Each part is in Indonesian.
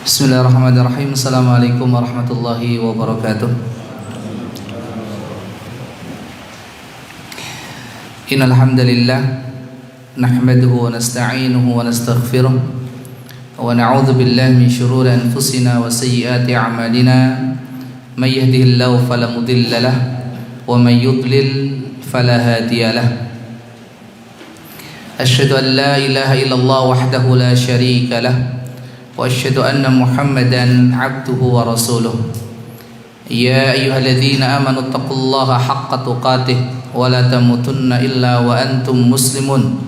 Bismillahirrahmanirrahim. Assalamualaikum warahmatullahi wabarakatuh. Innal hamdalillah nahmaduhu wa nasta'inuhu wa nastaghfiruh wa na'udzu billahi min shururi anfusina wa sayyiati a'malina. May yahdihillahu fala mudilla lahu wa may yudlil fala hadiya lahu. Asyhadu an la ilaha illallah wahdahu la syarika lahu wa asyhadu anna Muhammadan abduhu wa rasuluh. Ya ayyuhalladzina amanu taqullaha haqqa tuqatih wa la tamutunna illa wa antum muslimun.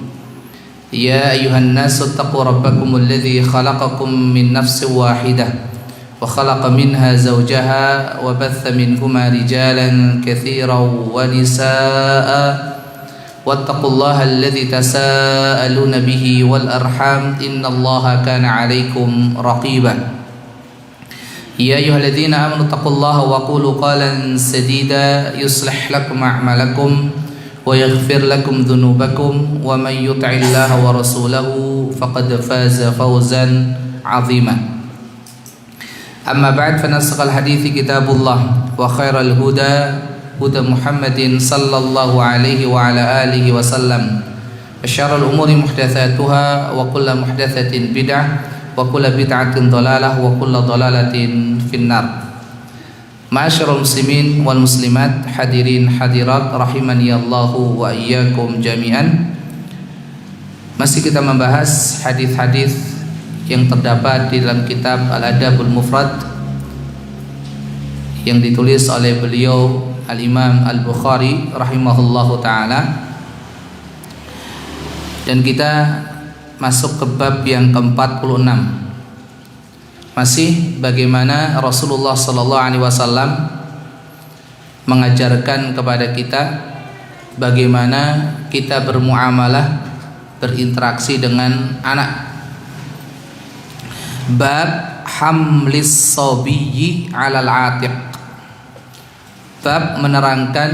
Ya ayyuhan nasu taqu rabbakumul ladzi khalaqakum min nafsin wahidah wa khalaqa minha zawjaha wa batha minhuma rijalan katsiran wa nisaa'a wattaqullaha alladzi tasaaluna bihi wal arham innallaha kana 'alaikum raqiba. Ya ayyuhalladzina amanu taqullaha wa qulu qalan sadida yuslih lakum a'malakum wa yaghfir lakum dhunubakum wa may yuti'illaha wa rasulahu faqad faza fawzan 'azima. Amma ba'd, fa nasaqal hadithi kitabullah wa khairal huda huda Muhammadin sallallahu alaihi wa ala alihi wa sallam. Syarrul umuri muhdatsatuha wa kullu muhdatsatin bid'ah wa kullu bid'atin dhalalah wa kullu dhalalatin finnar. Ma'asyiral muslimin wal muslimat, hadirin hadirat rahimani Allahu wa iyyakum jami'an. Masih kita membahas hadis-hadis yang terdapat di dalam kitab Al-Adabul Mufrad yang ditulis oleh beliau Al-Imam Al-Bukhari rahimahullahu ta'ala. Dan kita masuk ke bab yang ke-46, masih bagaimana Rasulullah sallallahu alaihi wasallam mengajarkan kepada kita bagaimana kita bermuamalah, berinteraksi dengan anak. Bab hamlis sabiyyi 'alal 'atiq. Bab menerangkan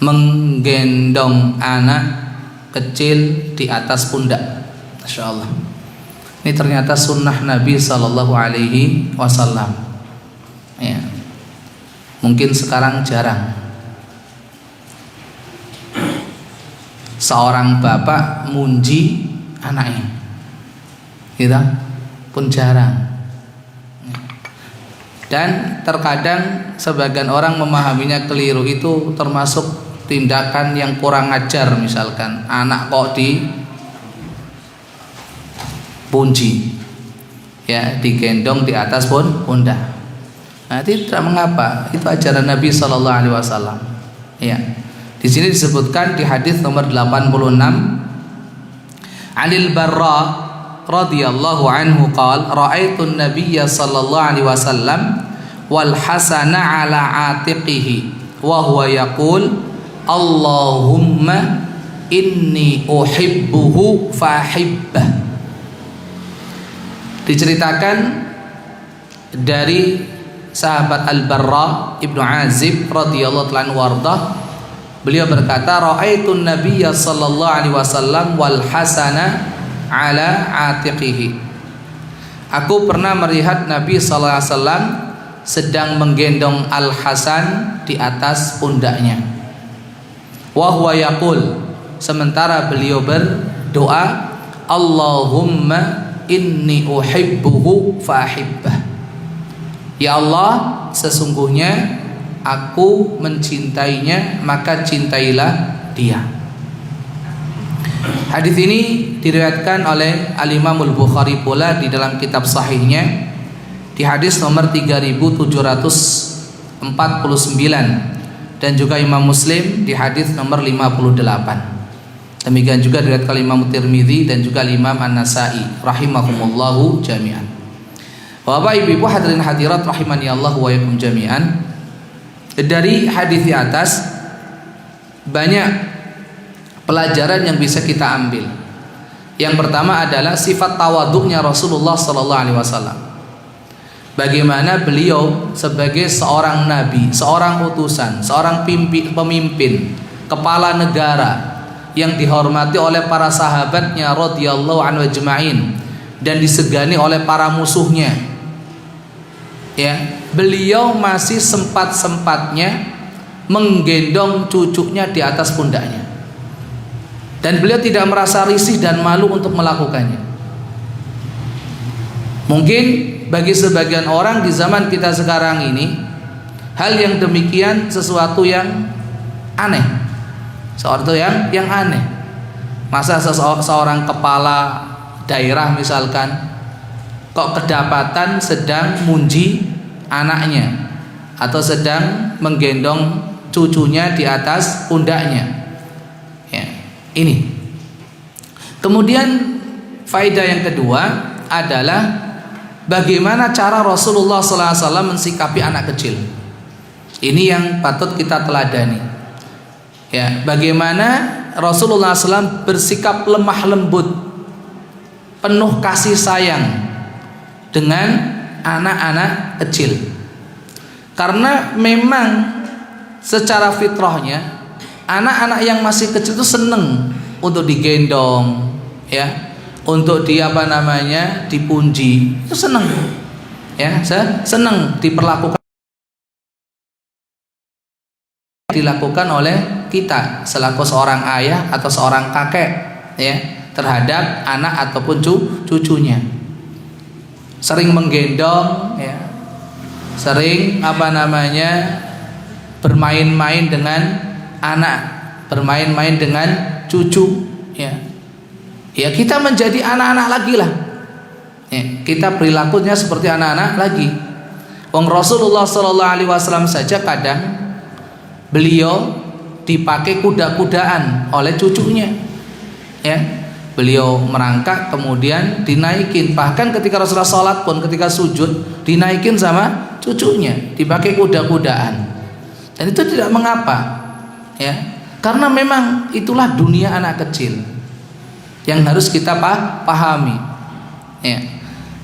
menggendong anak kecil di atas pundak. Masya Allah, ini ternyata sunnah Nabi Sallallahu Alaihi Wasallam. Ya, mungkin sekarang jarang seorang bapak munji anaknya, gitu pun jarang. Dan terkadang sebagian orang memahaminya keliru, itu termasuk tindakan yang kurang ajar. Misalkan anak kok dipunji, ya, digendong di atas pundak. Nah, itu tidak mengapa, itu ajaran Nabi Sallallahu Alaihi Wasallam. Ya, di sini disebutkan di hadis nomor 86, Anil Barra radhiyallahu anhu qala ra'aitu an-nabiyya sallallahu alaihi wasallam wal hasana ala atiqihi wa huwa yaqul Allahumma inni uhibbuhu fahibbah. Diceritakan dari sahabat Al-Barra Ibnu Azib radhiyallahu anhu warda, beliau berkata ra'aitu an-nabiyya sallallahu alaihi wasallam wal hasana ala atiqihi. Aku pernah melihat Nabi sallallahu alaihi wasallam sedang menggendong Al-Hasan di atas pundaknya. Wa huwa yaqul, sementara beliau berdoa, Allahumma inni uhibbuhu fahibbah. Ya Allah, sesungguhnya aku mencintainya, maka cintailah dia. Hadis ini diriwayatkan oleh Al-Imam Al-Bukhari pula di dalam kitab sahihnya di hadis nomor 3749, dan juga Imam Muslim di hadis nomor 58. Demikian juga diriwayatkan Imam Tirmidzi dan juga Imam An-Nasa'i rahimahumullahu jami'an. Bapak Ibu hadirin hadirat rahimani Allah wa yakum jami'an. Dari hadis di atas banyak pelajaran yang bisa kita ambil. Yang pertama adalah sifat tawadhu'nya Rasulullah sallallahu alaihi wasallam. Bagaimana beliau sebagai seorang nabi, seorang utusan, seorang pemimpin, kepala negara yang dihormati oleh para sahabatnya radhiyallahu anhu ajma'in, dan disegani oleh para musuhnya, ya, beliau masih sempat-sempatnya menggendong cucunya di atas pundaknya, dan beliau tidak merasa risih dan malu untuk melakukannya. Mungkin bagi sebagian orang di zaman kita sekarang ini, hal yang demikian sesuatu yang aneh, sesuatu yang aneh. Masa seorang kepala daerah misalkan kok kedapatan sedang munji anaknya atau sedang menggendong cucunya di atas pundaknya, ya, ini. Kemudian faedah yang kedua adalah bagaimana cara Rasulullah SAW mensikapi anak kecil. Ini yang patut kita teladani, ya, bagaimana Rasulullah SAW bersikap lemah lembut, penuh kasih sayang dengan anak-anak kecil. Karena memang secara fitrahnya anak-anak yang masih kecil itu seneng untuk digendong, ya, untuk dipuji, itu seneng, ya, seneng dilakukan oleh kita selaku seorang ayah atau seorang kakek, ya, terhadap anak ataupun cucunya. Sering menggendong, ya, sering bermain-main dengan anak, bermain-main dengan cucu, ya. Ya, kita menjadi anak-anak lagi lah, ya, kita perilakunya seperti anak-anak lagi. Wong Rasulullah SAW saja kadang beliau dipakai kuda-kudaan oleh cucunya, ya, beliau merangkak kemudian dinaikin. Bahkan ketika Rasulullah sholat pun ketika sujud dinaikin sama cucunya, dipakai kuda-kudaan, dan itu tidak mengapa, ya, karena memang itulah dunia anak kecil yang harus kita pahami, ya.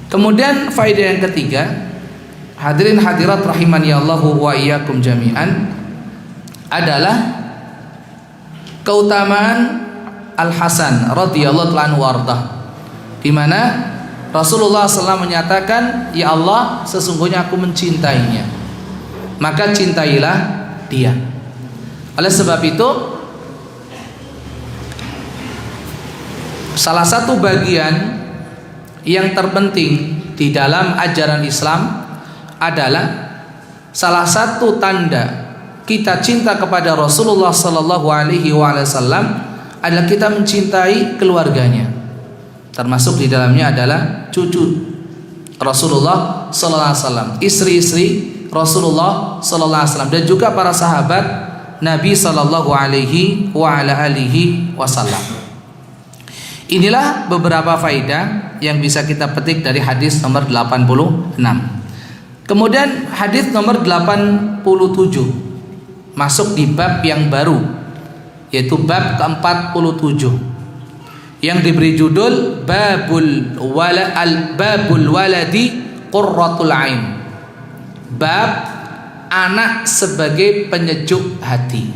Kemudian faedah yang ketiga, hadirin hadirat rahimani Allahu wa iyyakum jami'an, adalah keutamaan Al-Hasan radhiyallahu anhu wardah, di mana Rasulullah SAW menyatakan, ya Allah, sesungguhnya aku mencintainya, maka cintailah dia. Oleh sebab itu, salah satu bagian yang terpenting di dalam ajaran Islam adalah salah satu tanda kita cinta kepada Rasulullah Sallallahu Alaihi Wasallam adalah kita mencintai keluarganya, termasuk di dalamnya adalah cucu Rasulullah Sallallahu Alaihi Wasallam, istri-istri Rasulullah Sallallahu Alaihi Wasallam, dan juga para sahabat Nabi Sallallahu Alaihi Wasallam. Inilah beberapa faedah yang bisa kita petik dari hadis nomor 86. Kemudian hadis nomor 87 masuk di bab yang baru, yaitu bab ke-47 yang diberi judul babul waladi qurratul ain, bab anak sebagai penyejuk hati.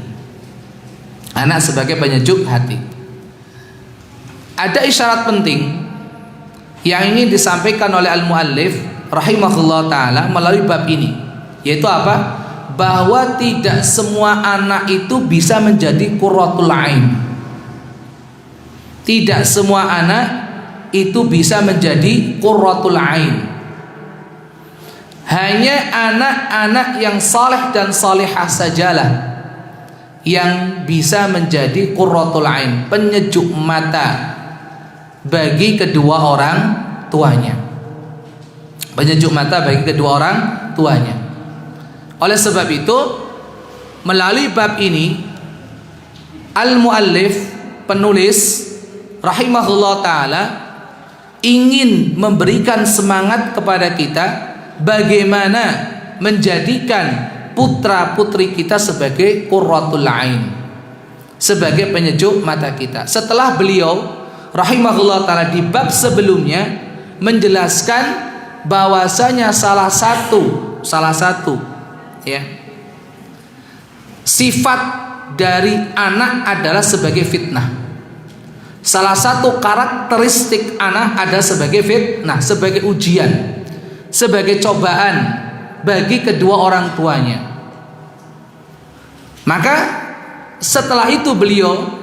Anak sebagai penyejuk hati. Ada isyarat penting yang ingin disampaikan oleh al-muallif rahimahullah ta'ala melalui bab ini, yaitu apa? Bahwa tidak semua anak itu bisa menjadi qurratul ain. Tidak semua anak itu bisa menjadi qurratul ain. Hanya anak-anak yang saleh dan salihah sajalah yang bisa menjadi qurratul ain, penyejuk mata bagi kedua orang tuanya. Penyejuk mata bagi kedua orang tuanya. Oleh sebab itu, melalui bab ini al-muallif, penulis rahimahullah ta'ala, ingin memberikan semangat kepada kita bagaimana menjadikan putra putri kita sebagai qurratul ain, sebagai penyejuk mata kita. Setelah beliau rahimahullah ta'ala di bab sebelumnya menjelaskan bahwasanya salah satu ya, sifat dari anak adalah sebagai fitnah. Salah satu karakteristik anak ada sebagai fitnah, sebagai ujian, sebagai cobaan bagi kedua orang tuanya. Maka setelah itu beliau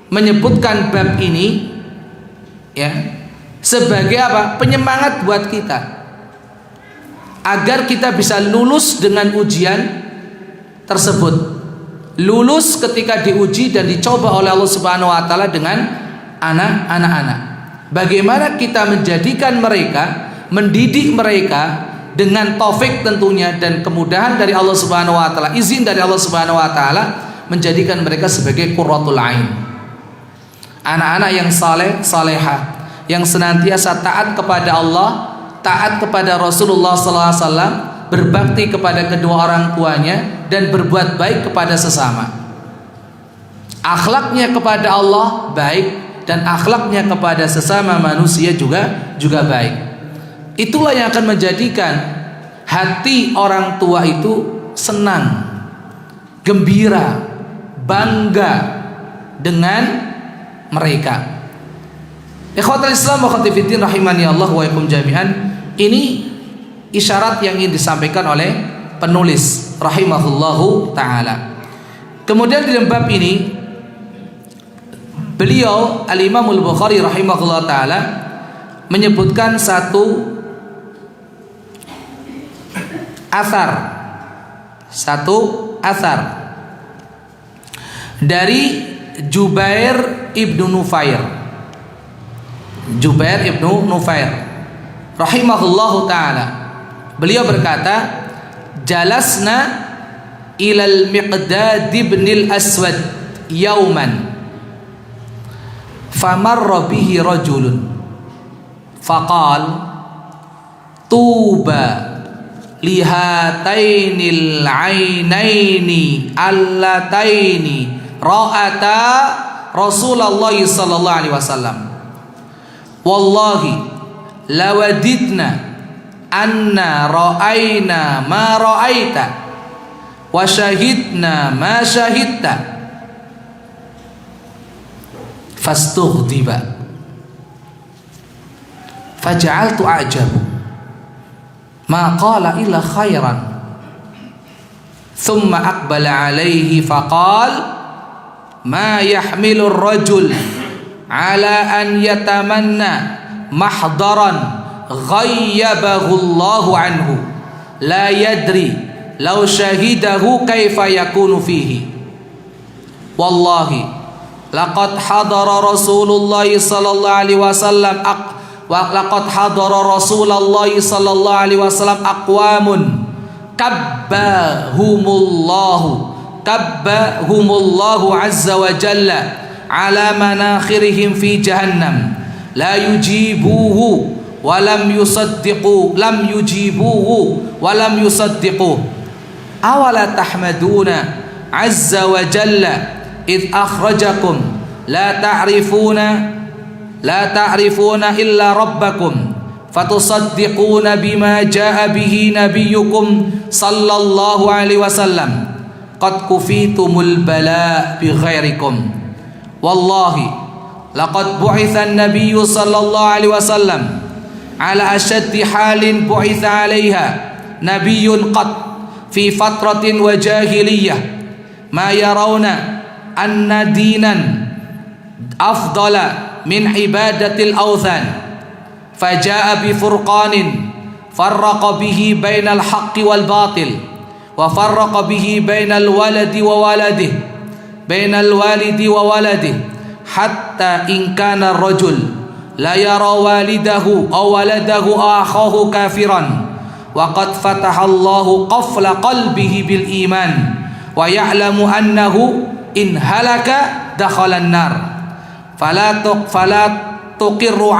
menyebutkan bab ini ya sebagai apa? Penyemangat buat kita agar kita bisa lulus dengan ujian tersebut. Lulus ketika diuji dan dicoba oleh Allah Subhanahu wa taala dengan anak-anak. Bagaimana kita menjadikan mereka, mendidik mereka dengan taufik tentunya dan kemudahan dari Allah Subhanahu wa taala, izin dari Allah Subhanahu wa taala, menjadikan mereka sebagai qurratul ain. Anak-anak yang saleh, salehah, yang senantiasa taat kepada Allah, taat kepada Rasulullah sallallahu alaihi wasallam, berbakti kepada kedua orang tuanya dan berbuat baik kepada sesama. Akhlaknya kepada Allah baik dan akhlaknya kepada sesama manusia juga baik. Itulah yang akan menjadikan hati orang tua itu senang, gembira, bangga dengan mereka. Ikhwatul Islam wa akhwati fiddin rahimani Allah wa iyakum jami'an. Ini isyarat yang ingin disampaikan oleh penulis rahimahullahu taala. Kemudian di dalam bab ini beliau Al-Imam Al-Bukhari rahimahullahu taala menyebutkan satu asar dari Jubair ibnu Nufair. Jubair ibnu Nufair rahimahullahu taala, beliau berkata, jalasna ilal Miqdad ibn al-Aswad yauman famarra bihi rajulun faqal tuba lihatainil ainaini allataini ra'ata Rasulullah sallallahu alaihi wasallam wallahi lawadidna anna ra'ayna ma ra'aita wa syahidna ma syahidta fastughdiba faja'altu a'jabu ma qala illa khairan thumma aqbala alayhi faqala ma yahmilu ar-rajul ala an yatamanna mahdaran ghayyabahu Allahu anhu la yadri law syahidahu kaifa yakunu fihi wallahi laqad hadara Rasulullah sallallahu alaihi wasallam laqad hadara Rasulullah sallallahu alaihi wasallam aqwamun kabbahumullahu azza wa jalla ala manakhirihim fi jahannam la yujibuhu walam yusaddiqu walam yusaddiqu awala tahmaduna azza wa jalla id akhrajakum la ta'rifuna illa rabbakum fatusaddiquna bima jaa bihi nabiyyukum sallallahu alaihi wasallam qad kufitumul bala bi ghairikum wallahi laqad bu'itha an-nabiyyu sallallahu alaihi wasallam ala ashaddi halin bu'itha 'alaiha nabiyyun qad fi fatratin wa jahiliyah ma yarawna anna dinan afdala min ibadatil awthan faja'a bi furqanin farraqa bihi bainal haqqi wal batil wa farraqa bihi bainal waladi wa waladihi bainal walidi wa waladihi hatta in kana ar-rajul la yara walidahu aw waladahu akhahu kafiran wa qad fataha Allahu qafla qalbihi bil iman wa ya'lamu annahu in halaka dakhala an-nar fala tuqirru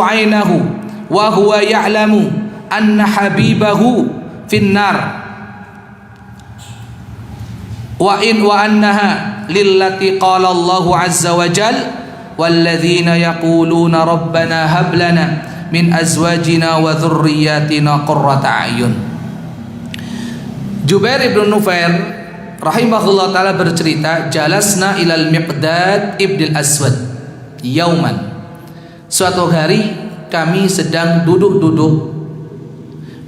aynahu wa huwa ya'lamu anna habibahu fin nar wa annaha lillati qala Allahu azza wa jalla والذين يقولون ربنا هب لنا من أزواجنا وذرياتنا قرة أعين. Jubair ibn Nufair rahimahullah taala bercerita, jalasna ilal Miqdad ibn al-Aswad yauman. Suatu hari kami sedang duduk-duduk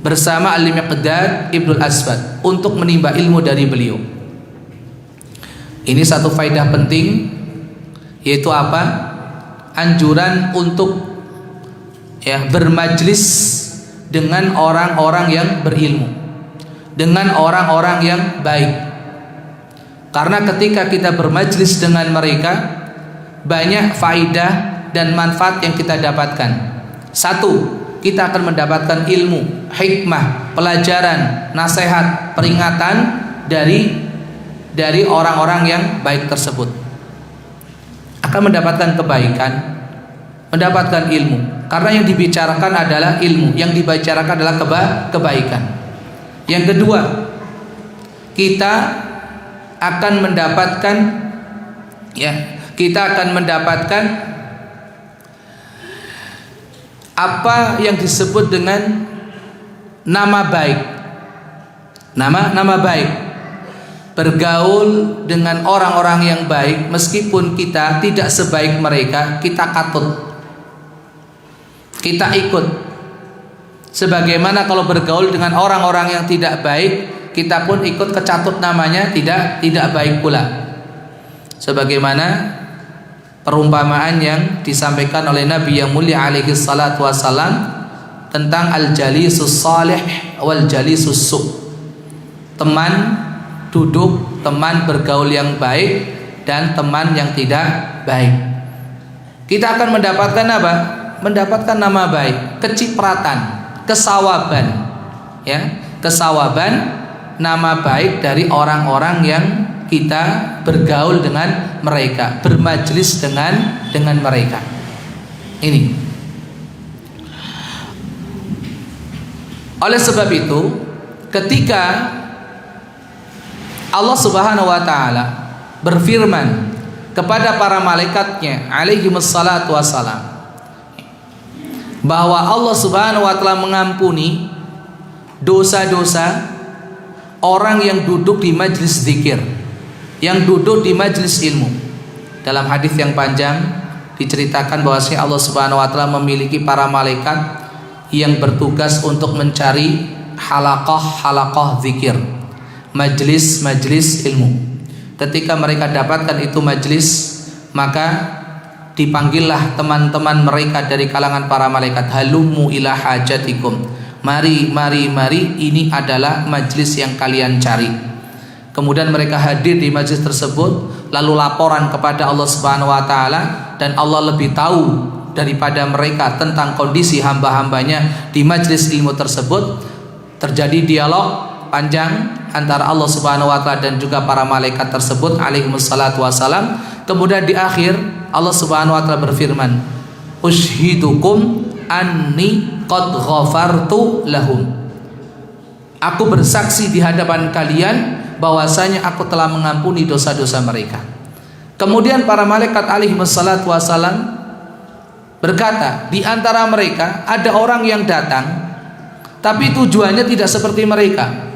bersama Al-Miqdad ibn al-Aswad untuk menimba ilmu dari beliau. Ini satu faedah penting, yaitu apa? Anjuran untuk bermajlis dengan orang-orang yang berilmu, dengan orang-orang yang baik. Karena ketika kita bermajlis dengan mereka, banyak faedah dan manfaat yang kita dapatkan. Satu, kita akan mendapatkan ilmu, hikmah, pelajaran, nasihat, peringatan dari orang-orang yang baik tersebut. Akan mendapatkan kebaikan, mendapatkan ilmu. Karena yang dibicarakan adalah ilmu, yang dibicarakan adalah kebaikan. Yang kedua, kita akan mendapatkan apa yang disebut dengan nama baik. Nama baik. Bergaul dengan orang-orang yang baik, meskipun kita tidak sebaik mereka, kita katut, kita ikut. Sebagaimana kalau bergaul dengan orang-orang yang tidak baik, kita pun ikut kecatut namanya, tidak baik pula. Sebagaimana perumpamaan yang disampaikan oleh Nabi yang mulia alaihi salatu wassalam tentang al-jalisus salih wal jalisus su'. Teman duduk, teman bergaul yang baik dan teman yang tidak baik. Kita akan mendapatkan apa? Mendapatkan nama baik, kecipratan, kesawaban, kesawaban, nama baik dari orang-orang yang kita bergaul dengan mereka, bermajlis dengan mereka. Ini. Oleh sebab itu, ketika Allah Subhanahu wa taala berfirman kepada para malaikatnya alaihi wassalatu wassalam bahwa Allah Subhanahu wa taala mengampuni dosa-dosa orang yang duduk di majlis zikir, yang duduk di majlis ilmu. Dalam hadis yang panjang diceritakan bahwasanya Allah Subhanahu wa taala memiliki para malaikat yang bertugas untuk mencari halaqah zikir, majlis ilmu. Ketika mereka dapatkan itu majlis, maka dipanggillah teman-teman mereka dari kalangan para malaikat, halummu ila hajatikum, mari, ini adalah majlis yang kalian cari. Kemudian mereka hadir di majlis tersebut, lalu laporan kepada Allah Subhanahu wa taala, dan Allah lebih tahu daripada mereka tentang kondisi hamba-hambanya di majlis ilmu tersebut. Terjadi dialog panjang antara Allah Subhanahu wa taala dan juga para malaikat tersebut alaihi wassalatu wassalam. Kemudian di akhir Allah Subhanahu wa taala berfirman, "Ushidukum anni qad ghafartu lahum." Aku bersaksi di hadapan kalian bahwasanya aku telah mengampuni dosa-dosa mereka. Kemudian para malaikat alaihi wassalatu wassalam berkata, di antara mereka ada orang yang datang tapi tujuannya tidak seperti mereka.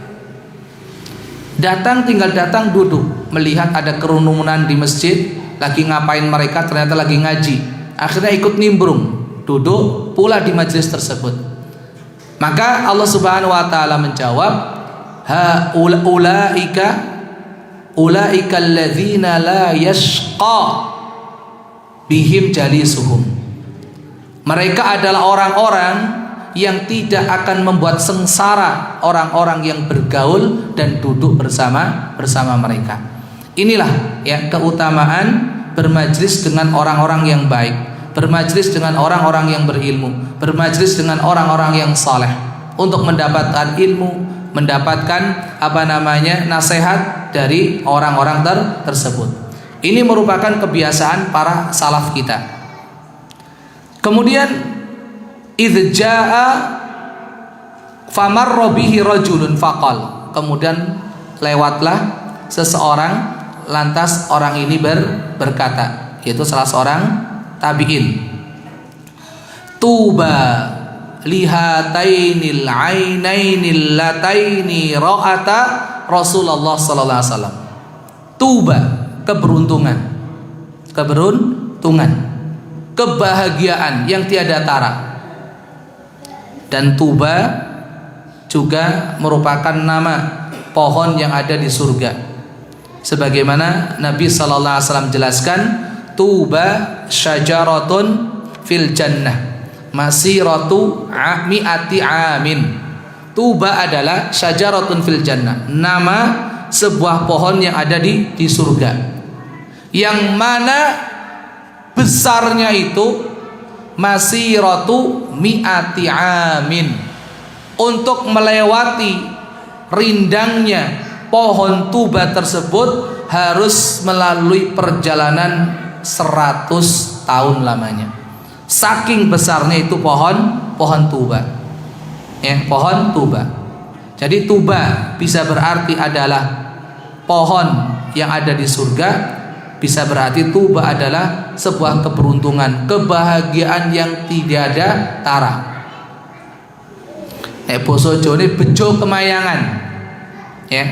Tinggal datang duduk, melihat ada kerumunan di masjid, lagi ngapain mereka, ternyata lagi ngaji. Akhirnya ikut nimbrung, duduk pula di majlis tersebut. Maka Allah Subhanahu wa taala menjawab, ha ulaika alladzina la yashqa bihim jalisuhum. Mereka adalah orang-orang yang tidak akan membuat sengsara orang-orang yang bergaul dan duduk bersama mereka. Inilah keutamaan bermajlis dengan orang-orang yang baik, bermajlis dengan orang-orang yang berilmu, bermajlis dengan orang-orang yang saleh untuk mendapatkan ilmu, mendapatkan nasihat dari orang-orang tersebut. Ini merupakan kebiasaan para salaf kita. Kemudian idz jaa famarra bihi rajulun faqal, kemudian lewatlah seseorang, lantas orang ini berkata, yaitu salah seorang tabi'in, tuba lihatainil ainainil lataini ra'ata Rasulullah sallallahu alaihi wasallam. Tuba, keberuntungan, kebahagiaan yang tiada tara. Dan tuba juga merupakan nama pohon yang ada di surga. Sebagaimana Nabi sallallahu alaihi wasallam jelaskan, tuba syajaratun fil jannah masiratu mi'ati amin. Tuba adalah syajaratun fil jannah, nama sebuah pohon yang ada di surga, yang mana besarnya itu masiratu mi'ati amin. Untuk melewati rindangnya pohon tuba tersebut harus melalui perjalanan 100 tahun lamanya. Saking besarnya itu pohon tuba. Ya, pohon tuba. Jadi tuba bisa berarti adalah pohon yang ada di surga, bisa berarti tuba adalah sebuah keberuntungan, kebahagiaan yang tidak ada tara. Basa Jawane bejo kemayangan. Ya.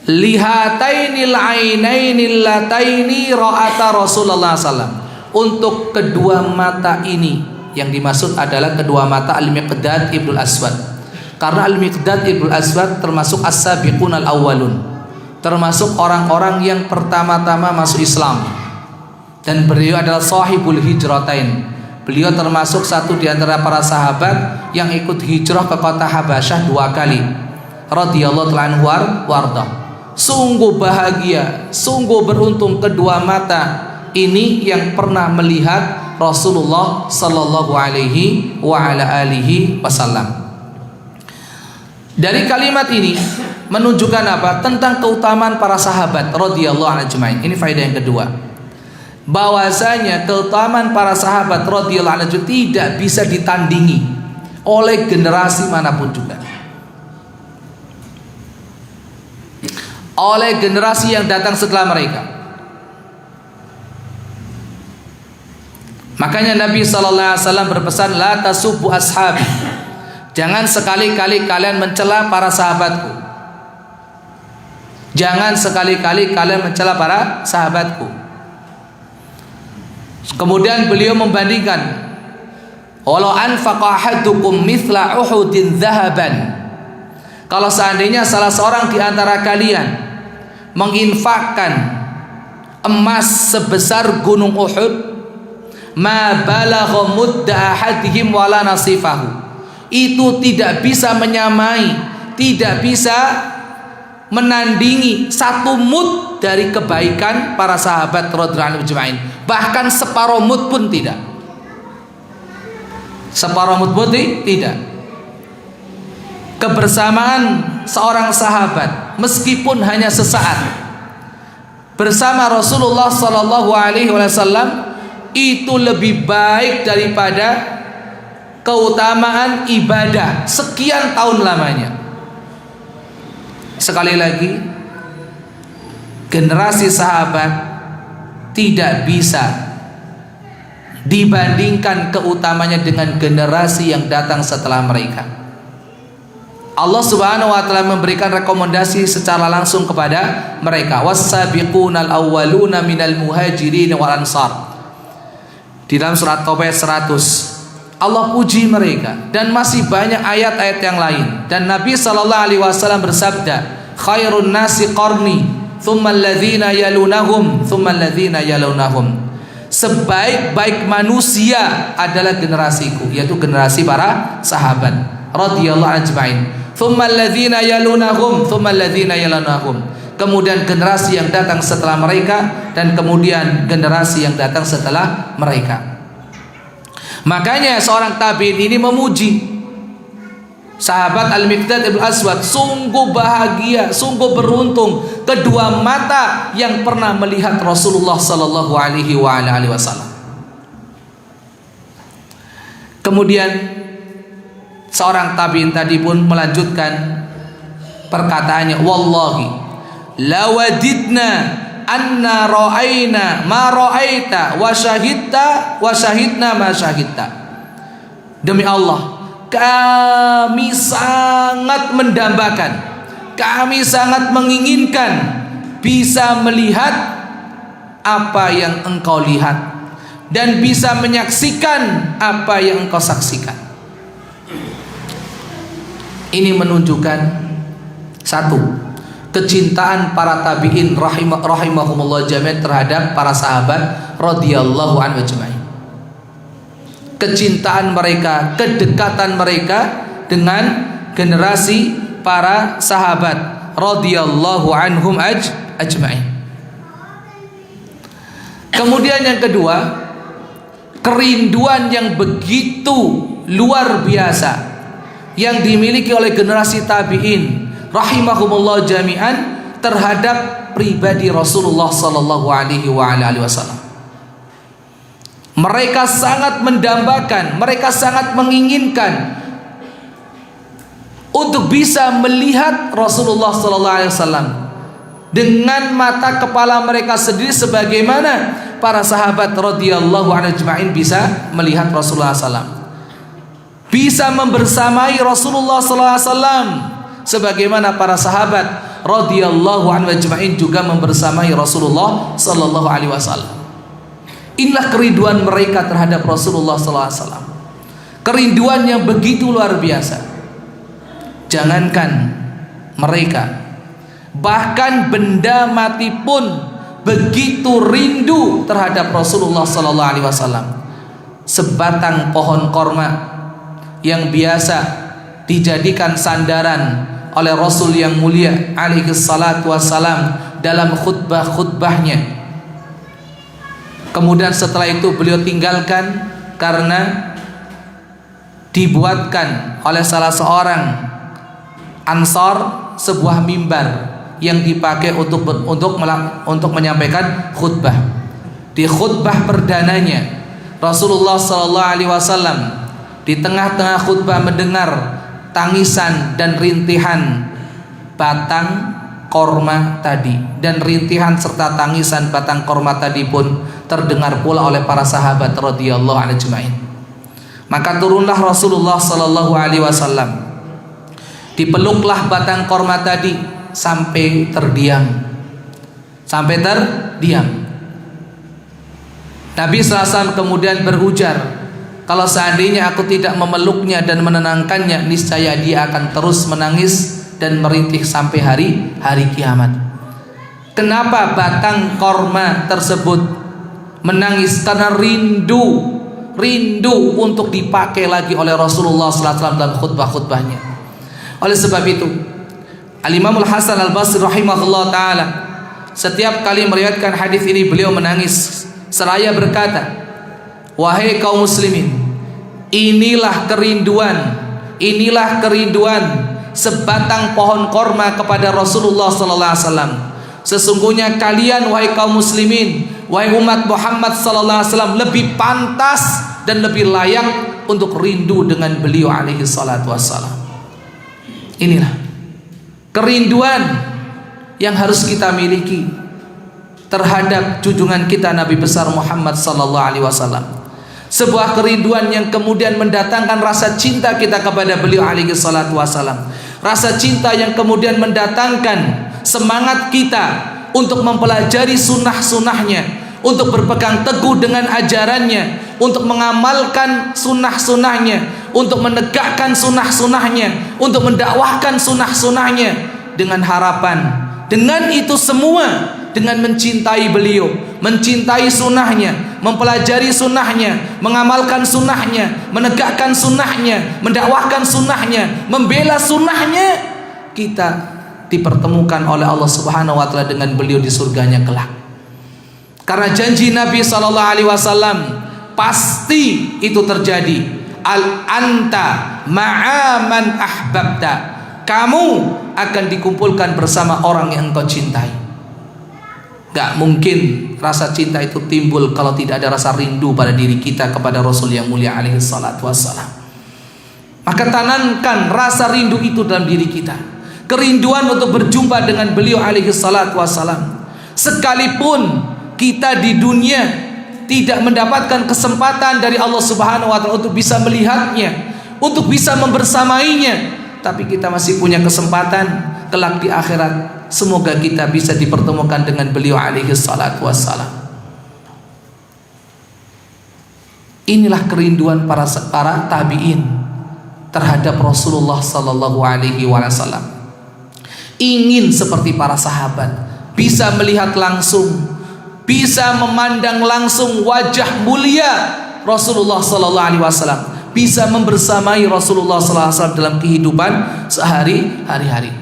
Lihatainil ainainil lataini ra'ata Rasulullah sallallahu. Untuk kedua mata ini, yang dimaksud adalah kedua mata Al-Miqdad Ibnul Aswad. Karena Al-Miqdad Ibnul Aswad termasuk as-sabiqun al-awwalun, termasuk orang-orang yang pertama-tama masuk Islam. Dan beliau adalah sahibul hijratain. Beliau termasuk satu di antara para sahabat yang ikut hijrah ke kota Habasyah 2 kali. Radhiyallahu ta'ala anhu warda. Sungguh bahagia, sungguh beruntung kedua mata ini yang pernah melihat Rasulullah sallallahu alaihi wa ala alihi wasallam. Dari kalimat ini menunjukkan apa? Tentang keutamaan para sahabat radhiyallahu anhum ajmain. Ini faedah yang kedua. Bahwasanya keutamaan para sahabat radhiyallahu anhum tidak bisa ditandingi oleh generasi manapun juga. Oleh generasi yang datang setelah mereka. Makanya Nabi sallallahu alaihi wasallam berpesan, la tasubbu ashabi. Jangan sekali-kali kalian mencela para sahabatku. Jangan sekali-kali kalian mencela para sahabatku. Kemudian beliau membandingkan, walau anfaqa ahadukum mithla Uhudin dhahaban. Kalau seandainya salah seorang di antara kalian menginfakkan emas sebesar gunung Uhud, ma balagha mudda ahadihim wala nasifahu. Itu tidak bisa menyamai, tidak bisa menandingi satu mud dari kebaikan para sahabat radhiyallahu anhum ajmain. Bahkan separuh mud pun tidak. Separuh mud pun tidak. Kebersamaan seorang sahabat meskipun hanya sesaat bersama Rasulullah sallallahu alaihi wasallam itu lebih baik daripada keutamaan ibadah sekian tahun lamanya. Sekali lagi, generasi sahabat tidak bisa dibandingkan keutamanya dengan generasi yang datang setelah mereka. Allah Subhanahu wa taala memberikan rekomendasi secara langsung kepada mereka, was-sabiqunal awwaluna minal muhajirin wal ansar. Di dalam surat Taubah 100 Allah puji mereka, dan masih banyak ayat-ayat yang lain. Dan Nabi sallallahu alaihi wasallam bersabda, khairun nasi qarni thumma alladhina yalunahum thumma alladhina yalunahum. Sebaik-baik manusia adalah generasiku, yaitu generasi para sahabat radhiyallahu ajmain. Thumma alladhina yalunahum thumma alladhina yalunahum. Kemudian generasi yang datang setelah mereka, dan kemudian generasi yang datang setelah mereka. Makanya seorang tabi'in ini memuji sahabat Al-Miqdad Ibn Aswad, sungguh bahagia, sungguh beruntung kedua mata yang pernah melihat Rasulullah sallallahu alaihi wasallam. Kemudian seorang tabi'in tadi pun melanjutkan perkataannya, wallahi lawadidna anna ra'ayna ma ra'aita wa syahidna ma syahidta. Demi Allah, kami sangat mendambakan, kami sangat menginginkan bisa melihat apa yang engkau lihat dan bisa menyaksikan apa yang engkau saksikan. Ini menunjukkan satu, kecintaan para tabi'in rahimahumullah jami'an terhadap para sahabat radhiyallahu anhu ajma'in. Kecintaan mereka, kedekatan mereka dengan generasi para sahabat radhiyallahu anhum ajma'in. Kemudian yang kedua, kerinduan yang begitu luar biasa yang dimiliki oleh generasi tabi'in rahimahumullah jami'an terhadap pribadi Rasulullah sallallahu alaihi wasallam. Mereka sangat mendambakan, mereka sangat menginginkan untuk bisa melihat Rasulullah sallallahu alaihi wasallam dengan mata kepala mereka sendiri, sebagaimana para sahabat radhiyallahu anhum ajma'in bisa melihat Rasulullah sallallahu, bisa membersamai Rasulullah sallallahu alaihi wasallam sebagaimana para sahabat radhiyallahu anhum ajma'in juga membersamai Rasulullah sallallahu alaihi wasallam. Inilah kerinduan mereka terhadap Rasulullah sallallahu alaihi wasallam. Kerinduan yang begitu luar biasa. Jangankan mereka, bahkan benda mati pun begitu rindu terhadap Rasulullah sallallahu alaihi wasallam. Sebatang pohon korma yang biasa dijadikan sandaran oleh Rasul yang mulia alaihi salatu wassalam dalam khutbah-khutbahnya. Kemudian setelah itu beliau tinggalkan karena dibuatkan oleh salah seorang Ansar sebuah mimbar yang dipakai untuk menyampaikan khutbah. Di khutbah perdananya Rasulullah sallallahu alaihi wasallam di tengah-tengah khutbah mendengar tangisan dan rintihan batang korma tadi, dan rintihan serta tangisan batang korma tadi pun terdengar pula oleh para sahabat radhiyallahu anhum ajma'in. Maka turunlah Rasulullah sallallahu alaihi wasallam, dipeluklah batang korma tadi sampai terdiam. Nabi SAW kemudian berujar, kalau seandainya aku tidak memeluknya dan menenangkannya, niscaya dia akan terus menangis dan merintih sampai hari kiamat. Kenapa batang korma tersebut menangis? Karena rindu untuk dipakai lagi oleh Rasulullah SAW dalam khutbah-khutbahnya. Oleh sebab itu, Al-Imam Al-Hasan Al-Basri rahimahullah ta'ala setiap kali meriwayatkan hadis ini beliau menangis seraya berkata, wahai kaum muslimin, inilah kerinduan sebatang pohon korma kepada Rasulullah sallallahu alaihi wasallam. Sesungguhnya kalian wahai kaum muslimin, wahai umat Muhammad sallallahu alaihi wasallam, lebih pantas dan lebih layak untuk rindu dengan beliau alaihi salatu wassalam. Inilah kerinduan yang harus kita miliki terhadap junjungan kita Nabi besar Muhammad sallallahu alaihi wasallam. Sebuah kerinduan yang kemudian mendatangkan rasa cinta kita kepada beliau alaihi salatu wasallam. Rasa cinta yang kemudian mendatangkan semangat kita untuk mempelajari sunnah-sunnahnya, untuk berpegang teguh dengan ajarannya, untuk mengamalkan sunnah-sunnahnya, untuk menegakkan sunnah-sunnahnya, untuk mendakwahkan sunnah-sunnahnya, dengan harapan dengan itu semua, dengan mencintai beliau, mencintai sunnahnya, mempelajari sunnahnya, mengamalkan sunnahnya, menegakkan sunnahnya, mendakwahkan sunnahnya, membela sunnahnya, kita dipertemukan oleh Allah Subhanahu wa taala dengan beliau di surganya kelak. Karena janji Nabi sallallahu alaihi wasallam pasti itu terjadi. Al-anta ma'aman ahbabta. Kamu akan dikumpulkan bersama orang yang engkau cintai. Gak mungkin rasa cinta itu timbul kalau tidak ada rasa rindu pada diri kita kepada Rasul yang mulia alaihi salatu wassalam. Maka tanamkan rasa rindu itu dalam diri kita, kerinduan untuk berjumpa dengan beliau alaihi salatu wassalam. Sekalipun kita di dunia tidak mendapatkan kesempatan dari Allah Subhanahu wa taala untuk bisa melihatnya, untuk bisa membersamainya, tapi kita masih punya kesempatan kelak di akhirat semoga kita bisa dipertemukan dengan beliau alaihi salatu wassalam. Inilah kerinduan para tabi'in terhadap Rasulullah sallallahu alaihi wasallam. Ingin seperti para sahabat, bisa melihat langsung, bisa memandang langsung wajah mulia Rasulullah sallallahu alaihi wasallam, bisa membersamai Rasulullah sallallahu alaihi wasallam dalam kehidupan sehari-hari.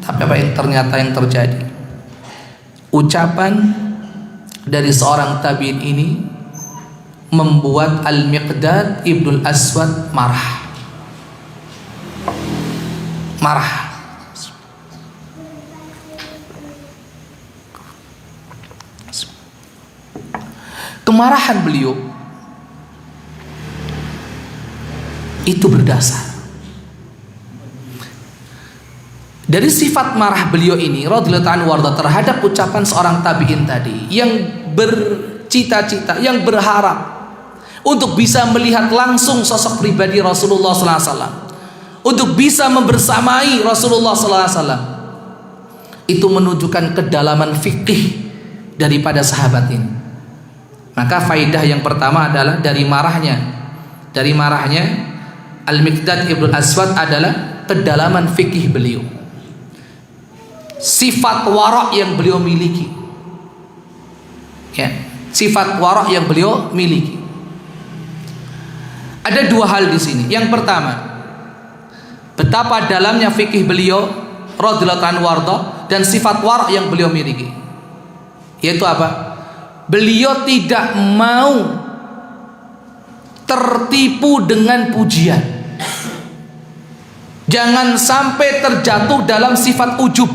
Tapi apa yang ternyata yang terjadi? Ucapan dari seorang tabi'in ini membuat Al-Miqdad Ibnul Aswad marah. Kemarahan beliau itu berdasar dari sifat marah beliau ini radhiyallahu anhu warda terhadap ucapan seorang tabi'in tadi yang bercita-cita, yang berharap untuk bisa melihat langsung sosok pribadi Rasulullah sallallahu alaihi wasallam, untuk bisa membersamai Rasulullah sallallahu alaihi wasallam. Itu menunjukkan kedalaman fikih daripada sahabat ini. Maka faidah yang pertama adalah dari marahnya Al-Miqdad Ibnul Aswad adalah kedalaman fikih beliau, sifat wara' yang beliau miliki, ya, sifat wara' yang beliau miliki. Ada dua hal di sini. Yang pertama, betapa dalamnya fikih beliau radhiyallahu anhu warda dan sifat wara' yang beliau miliki, yaitu apa? Beliau tidak mau tertipu dengan pujian. Jangan sampai terjatuh dalam sifat ujub.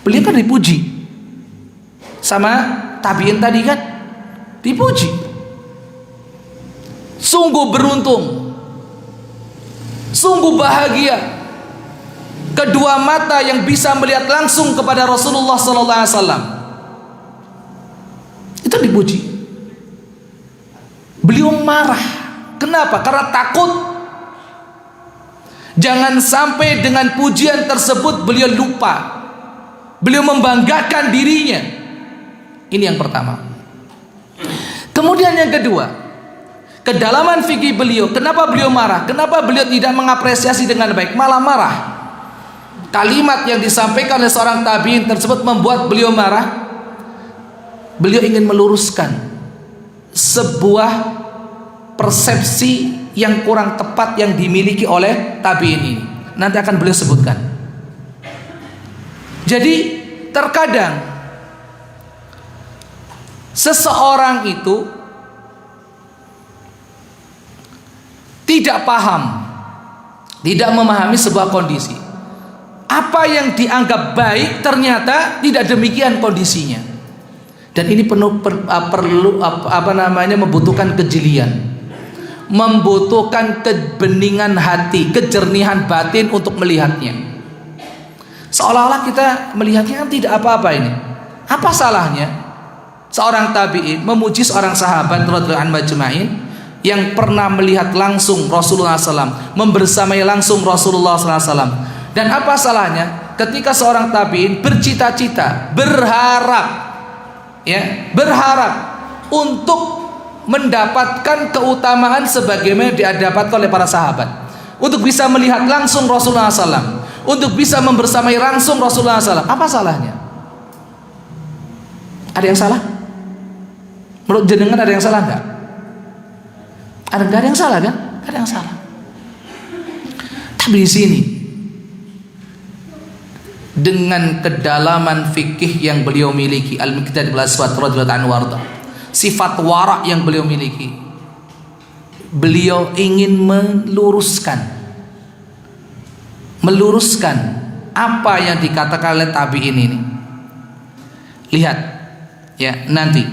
Beliau kan dipuji sama tabi'in tadi kan, dipuji. Sungguh beruntung, sungguh bahagia kedua mata yang bisa melihat langsung kepada Rasulullah sallallahu alaihi wasallam. Itu dipuji. Beliau marah. Kenapa? Karena takut jangan sampai dengan pujian tersebut beliau lupa, beliau membanggakan dirinya. Ini yang pertama. Kemudian yang kedua, kedalaman fikih beliau. Kenapa beliau marah? Kenapa beliau tidak mengapresiasi dengan baik, malah marah? Kalimat yang disampaikan oleh seorang tabi'in tersebut membuat beliau marah. Beliau ingin meluruskan sebuah persepsi yang kurang tepat yang dimiliki oleh tabi'in ini. Nanti akan beliau sebutkan. Jadi terkadang seseorang itu tidak paham, tidak memahami sebuah kondisi. Apa yang dianggap baik ternyata tidak demikian kondisinya. Dan ini perlu membutuhkan kejelian, membutuhkan kebeningan hati, kejernihan batin untuk melihatnya. Seolah-olah kita melihatnya kan tidak apa-apa ini. Apa salahnya seorang tabi'in memuji seorang sahabat radhiyallahu anhu majma'in yang pernah melihat langsung Rasulullah SAW, membersamai langsung Rasulullah SAW. Dan apa salahnya ketika seorang tabi'in bercita-cita, berharap untuk mendapatkan keutamaan sebagaimana didapatkan oleh para sahabat, untuk bisa melihat langsung Rasulullah SAW, untuk bisa membersamai langsung Rasulullah SAW. Apa salahnya? Ada yang salah? Menurut jenengan ada yang salah enggak? Ada yang salah kan? Ada yang salah. Tapi di sini dengan kedalaman fikih yang beliau miliki, Al-Miqdad Ibnul Aswad radhiyallahu anhu warda, sifat wara' yang beliau miliki, beliau ingin meluruskan apa yang dikatakan oleh tabi'in ini. Lihat ya, nanti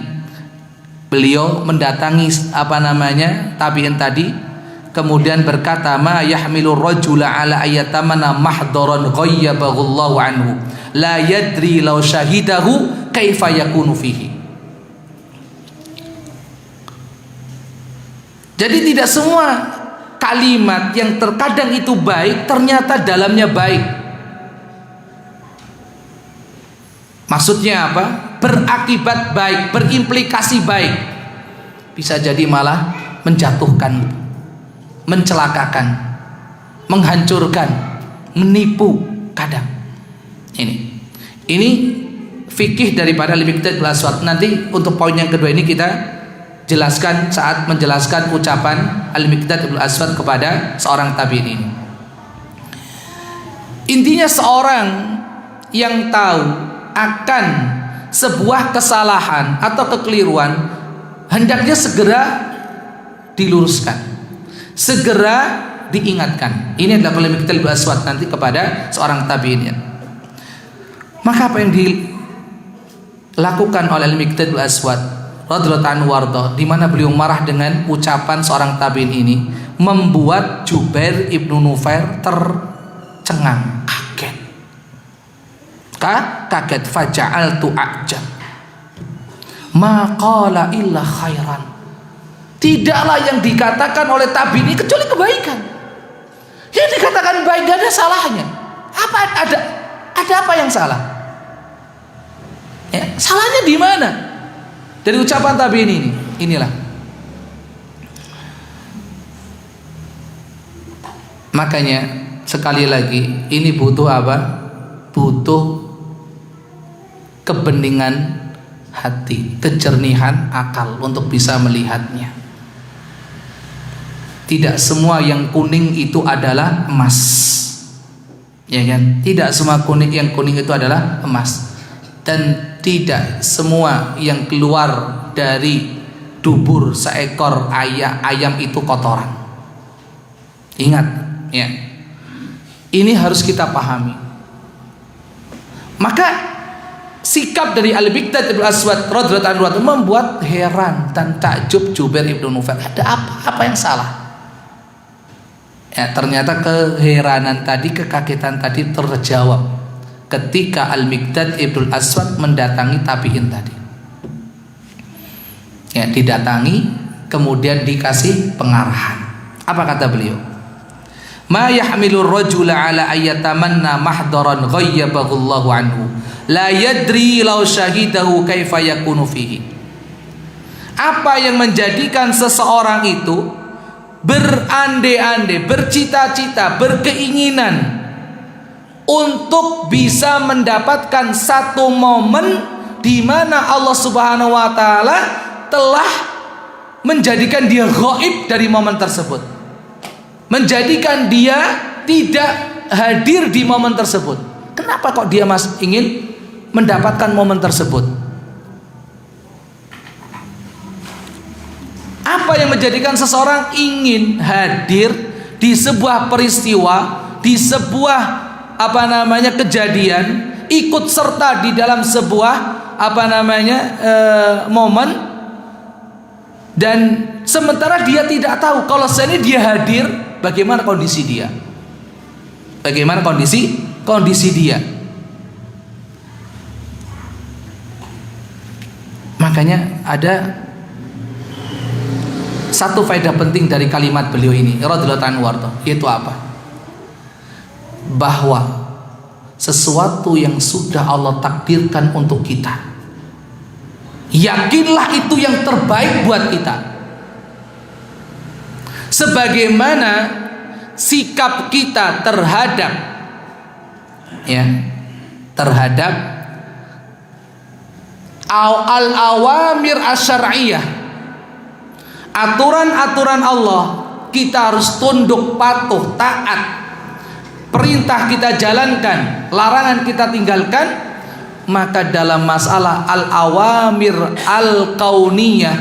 beliau mendatangi tabi'in tadi, kemudian berkata, ma yahmilu rajula ala ayatamana mahdaran ghayyabahu anhu la yadri law syahidahu kaifa yakunu fihi. Jadi tidak semua kalimat yang terkadang itu baik ternyata dalamnya baik. Maksudnya apa? Berakibat baik, berimplikasi baik. Bisa jadi malah menjatuhkan, mencelakakan, menghancurkan, menipu kadang. Ini fikih daripada al-Miqdad bil Aswad. Nanti untuk poin yang kedua ini kita jelaskan saat menjelaskan ucapan al-Miqdad bil Aswad kepada seorang tabi'in ini. Intinya seorang yang tahu akan sebuah kesalahan atau kekeliruan hendaknya segera diluruskan, segera diingatkan. Ini adalah al-Miqdad bil Aswad nanti kepada seorang tabi'in. Maka apa yang dilakukan oleh al-Miqdad bil Aswad radhiyallahu anhu warda, di mana beliau marah dengan ucapan seorang tabi'in ini, membuat Jubair ibnu Nufair tercengang, kaget. Faja'altu a'jab ma qala illa khairan. Tidaklah yang dikatakan oleh tabi'in ini kecuali kebaikan. Yang dikatakan baik gak ada salahnya. Ada apa yang salah? Ya, salahnya di mana? Dari ucapan tabi'in ini. Inilah. Makanya sekali lagi ini butuh apa? Butuh kebeningan hati, kejernihan akal untuk bisa melihatnya. Tidak semua yang kuning itu adalah emas, ya kan? Tidak semua yang kuning itu adalah emas, dan tidak semua yang keluar dari dubur seekor ayam itu kotoran. Ingat, ya. Ini harus kita pahami. Maka sikap dari al-Miqdad bil Aswad radhiyallahu anhu membuat heran dan takjub Jubair ibnu Nufair. Ada apa yang salah? Ya, ternyata keheranan tadi, kekagetan tadi terjawab ketika al-Miqdad ibnu Aswad mendatangi tabi'in tadi. Ya, didatangi kemudian dikasih pengarahan. Apa kata beliau? Ma yahmilur rajula ala ayyatamanna mahdaran ghayyabahu Allahu anhu la yadri law syahidahu kaifa yakunu fihi. Apa yang menjadikan seseorang itu berandai-andai, bercita-cita, berkeinginan untuk bisa mendapatkan satu momen di mana Allah Subhanahu wa taala telah menjadikan dia ghaib dari momen tersebut, menjadikan dia tidak hadir di momen tersebut. Kenapa kok dia ingin mendapatkan momen tersebut? Apa yang menjadikan seseorang ingin hadir di sebuah peristiwa, di sebuah kejadian, ikut serta di dalam sebuah momen, dan sementara dia tidak tahu kalau seandainya dia hadir, bagaimana kondisi dia? Bagaimana kondisi dia? Makanya ada satu faedah penting dari kalimat beliau ini radhiyallahu anhu warda, yaitu apa? Bahwa sesuatu yang sudah Allah takdirkan untuk kita, yakinlah itu yang terbaik buat kita. Sebagaimana sikap kita terhadap al-awamir asyariyah, aturan-aturan Allah, kita harus tunduk, patuh, taat. Perintah kita jalankan, larangan kita tinggalkan. Maka dalam masalah al-awamir al-kauniyah,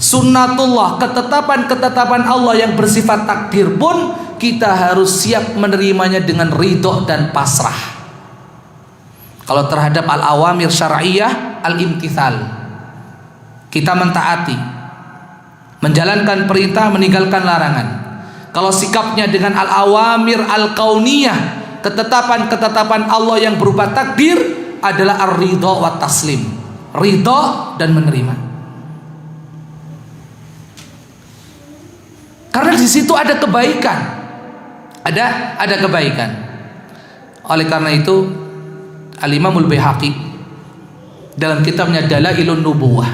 sunnatullah, ketetapan-ketetapan Allah yang bersifat takdir pun kita harus siap menerimanya dengan ridho dan pasrah. Kalau terhadap al-awamir syar'iyah, al-imtithal, kita mentaati, menjalankan perintah, meninggalkan larangan. Kalau sikapnya dengan al-awamir al-kauniyah, ketetapan-ketetapan Allah yang berupa takdir, adalah ar-ridha wa taslim, ridha dan menerima. Karena di situ ada kebaikan, ada kebaikan. Oleh karena itu Al-Imamul Baihaqi dalam kitabnya Dalailun Nubuwah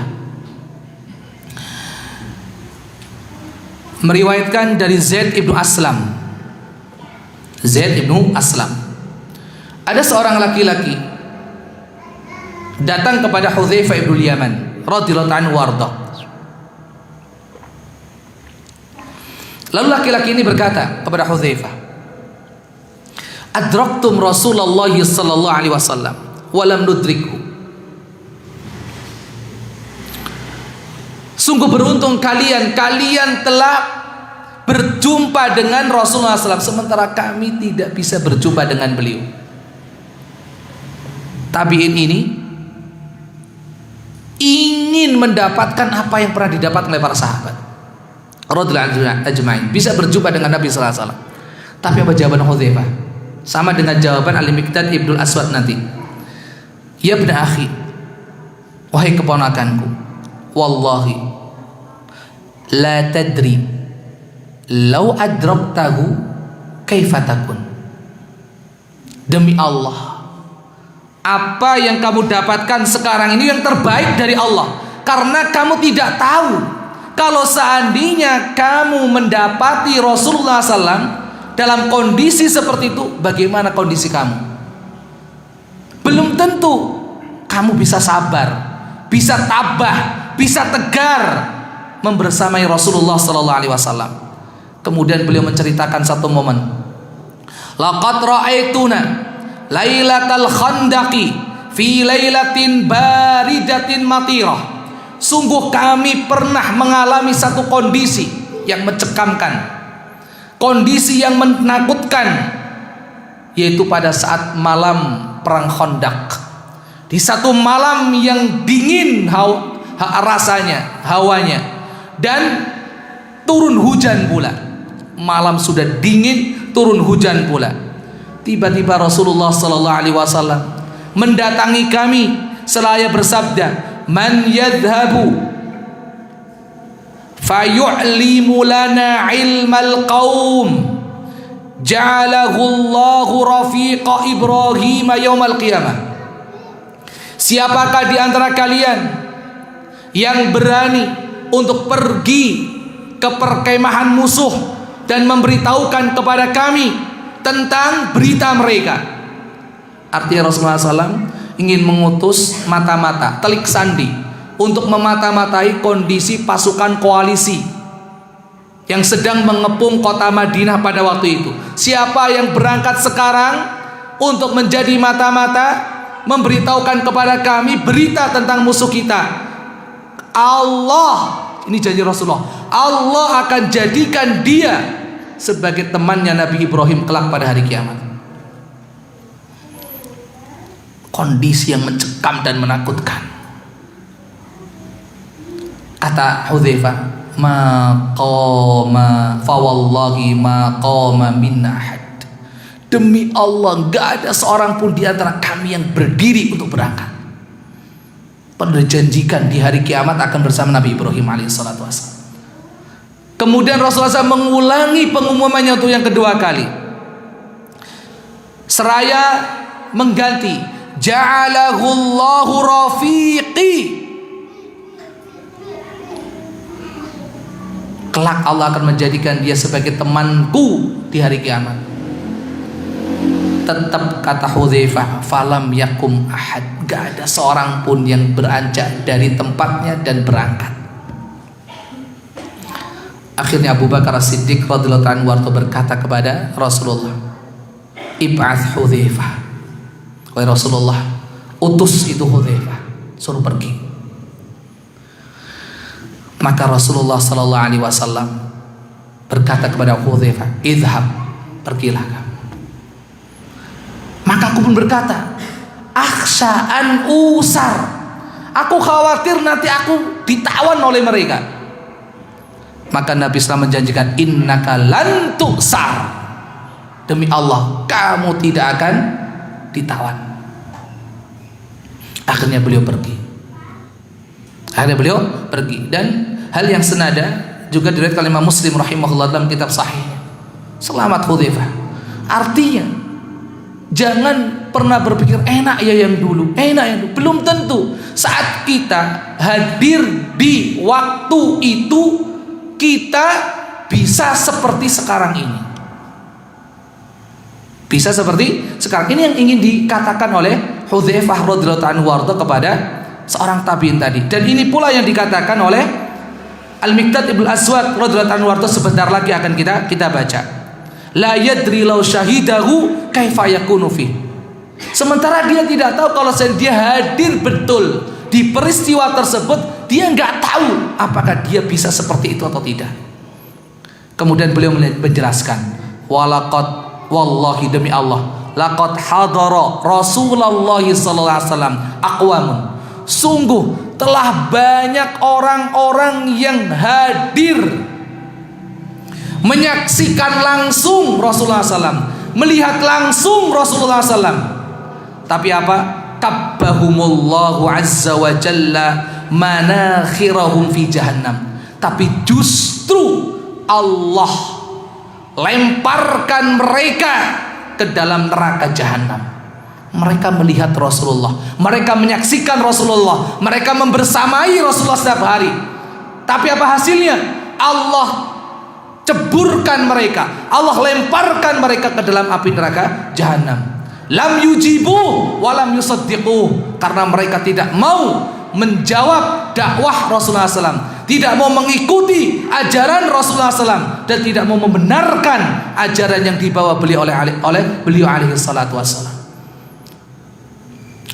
meriwayatkan dari Zaid ibnu Aslam. Zaid ibnu Aslam, ada seorang laki-laki datang kepada Hudzaifah ibnu Yaman radhiyallahu anhu warda. Lalu laki-laki ini berkata kepada Hudzaifah, adraktum Rasulullah sallallahu alaihi wasallam wa lam nudrikhu. Sungguh beruntung kalian telah berjumpa dengan Rasulullah SAW, sementara kami tidak bisa berjumpa dengan beliau. Tabi'in ini ingin mendapatkan apa yang pernah didapatkan oleh para sahabat radhiyallahu ajma'in, bisa berjumpa dengan Nabi sallallahu alaihi wasallam. Tapi apa jawaban Hudzaifah? Sama dengan jawaban Al-Miqdad ibnul Aswad nanti. Ya ibn akhi, wahai keponakanku, wallahi la tadri lau adraktahu kaifa takun. Demi Allah, apa yang kamu dapatkan sekarang ini yang terbaik dari Allah, karena kamu tidak tahu kalau seandainya kamu mendapati Rasulullah SAW dalam kondisi seperti itu, bagaimana kondisi kamu? Belum tentu kamu bisa sabar, bisa tabah, bisa tegar membersamai Rasulullah SAW. Kemudian beliau menceritakan satu momen. Laqad ra'aituna lailatal khandaqi fi lailatin baridatin matirah. Sungguh kami pernah mengalami satu kondisi yang mencekamkan, kondisi yang menakutkan, yaitu pada saat malam perang Khandaq. Di satu malam yang dingin rasanya, hawanya, dan turun hujan pula. Malam sudah dingin, turun hujan pula. Tiba-tiba Rasulullah sallallahu alaihi wasallam mendatangi kami seraya bersabda, "Man yadhhabu fayu'limu lana ilmal qaum ja'alahu Allahu rafiqa Ibrahim yaumal qiyamah." Siapakah di antara kalian yang berani untuk pergi ke perkemahan musuh dan memberitahukan kepada kami tentang berita mereka? Artinya Rasulullah SAW ingin mengutus mata-mata, telik sandi, untuk memata-matai kondisi pasukan koalisi yang sedang mengepung kota Madinah pada waktu itu. Siapa yang berangkat sekarang untuk menjadi mata-mata, memberitahukan kepada kami berita tentang musuh kita? Allah, ini janji Rasulullah, Allah akan jadikan dia sebagai temannya Nabi Ibrahim kelak pada hari kiamat. Kondisi yang mencekam dan menakutkan. Kata Hudzaifah, ma qama fa wallahi ma qama minna ahad. Demi Allah, gak ada seorang pun di antara kami yang berdiri untuk berangkat. Pada dijanjikan di hari kiamat akan bersama Nabi Ibrahim alaihissalatu wassalam. Kemudian Rasulullah SAW mengulangi pengumumannya untuk yang kedua kali, seraya mengganti ja'alahu Allahu rafiqi. Kelak Allah akan menjadikan dia sebagai temanku di hari kiamat. Tetap kata Hudzaifah, falam yakum ahad, gak ada seorang pun yang beranjak dari tempatnya dan berangkat. Akhirnya Abu Bakar As-Siddiq radhiyallahu anhu berkata kepada Rasulullah, ib'ats Hudzaifah, wahai Rasulullah, utus itu Hudzaifah, suruh pergi. Maka Rasulullah sallallahu alaihi wasallam berkata kepada Hudzaifah, idhab, pergilah kamu. Maka aku pun berkata, akhsa'an usar, aku khawatir nanti aku ditawan oleh mereka. Maka Nabi SAW menjanjikan, innaka lan tu'sar, demi Allah kamu tidak akan ditawan. Akhirnya beliau pergi. Dan hal yang senada juga diriwayatkan oleh Imam Muslim rahimahullah dalam kitab sahihnya. Selamat Hudzaifah. Artinya Jangan pernah berpikir enak ya yang dulu, enak yang dulu. Belum tentu. Saat kita hadir di waktu itu, kita bisa seperti sekarang ini. Bisa seperti sekarang ini yang ingin dikatakan oleh Hudzaifah radhiyallahu anhu kepada seorang tabi'in tadi. Dan ini pula yang dikatakan oleh Al-Miqdad ibn Aswad radhiyallahu anhu sebentar lagi akan kita baca. La yadri law syahidahu kaifa yakunu fi. Sementara dia tidak tahu kalau dia hadir betul di peristiwa tersebut, dia nggak tahu apakah dia bisa seperti itu atau tidak. Kemudian beliau menjelaskan, walaqad wallahi demi Allah, laqad hadara Rasulullah sallallahu alaihi wasallam aqwamun. Sungguh telah banyak orang-orang yang hadir menyaksikan langsung Rasulullah SAW, melihat langsung Rasulullah SAW. Tapi apa? Kabbahumullahu azza wa jalla manakhirahum fi jahannam. Tapi justru Allah lemparkan mereka ke dalam neraka jahanam. Mereka melihat Rasulullah, mereka menyaksikan Rasulullah, mereka membersamai Rasulullah setiap hari. Tapi apa hasilnya? Allah ceburkan mereka, Allah lemparkan mereka ke dalam api neraka jahanam. Lam yujibu walam yusaddiqu, karena mereka tidak mau menjawab dakwah Rasulullah SAW, tidak mau mengikuti ajaran Rasulullah SAW, dan tidak mau membenarkan ajaran yang dibawa beliau oleh beliau alaihi salatu wassalam.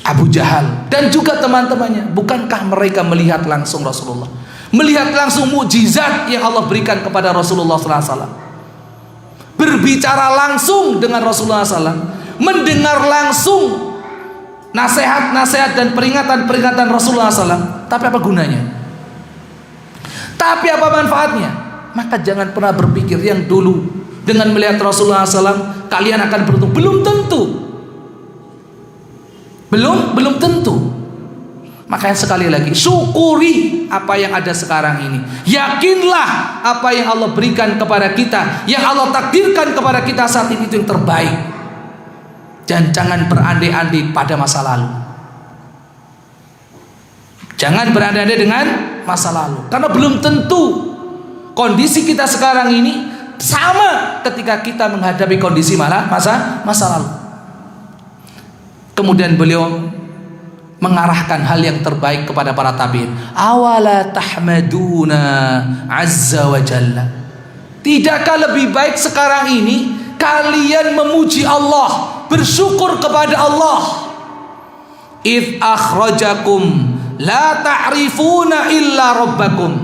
Abu Jahal dan juga teman-temannya, bukankah mereka melihat langsung Rasulullah, melihat langsung mukjizat yang Allah berikan kepada Rasulullah SAW, berbicara langsung dengan Rasulullah SAW, mendengar langsung nasihat-nasihat dan peringatan-peringatan Rasulullah SAW. Tapi apa gunanya? Tapi apa manfaatnya? Maka jangan pernah berpikir yang dulu dengan melihat Rasulullah SAW kalian akan beruntung. Belum tentu. Belum tentu. Makanya sekali lagi, syukuri apa yang ada sekarang ini. Yakinlah apa yang Allah berikan kepada kita, yang Allah takdirkan kepada kita saat ini itu yang terbaik. Dan jangan berandai-andai pada masa lalu. Jangan berandai-andai dengan masa lalu, karena belum tentu kondisi kita sekarang ini sama ketika kita menghadapi kondisi masa lalu. Kemudian beliau mengarahkan hal yang terbaik kepada para tabi'in. Awala tahmaduna azza wa jalla. Tidakkah lebih baik sekarang ini kalian memuji Allah, bersyukur kepada Allah? Idh akhrajakum la ta'rifuna illa rabbakum.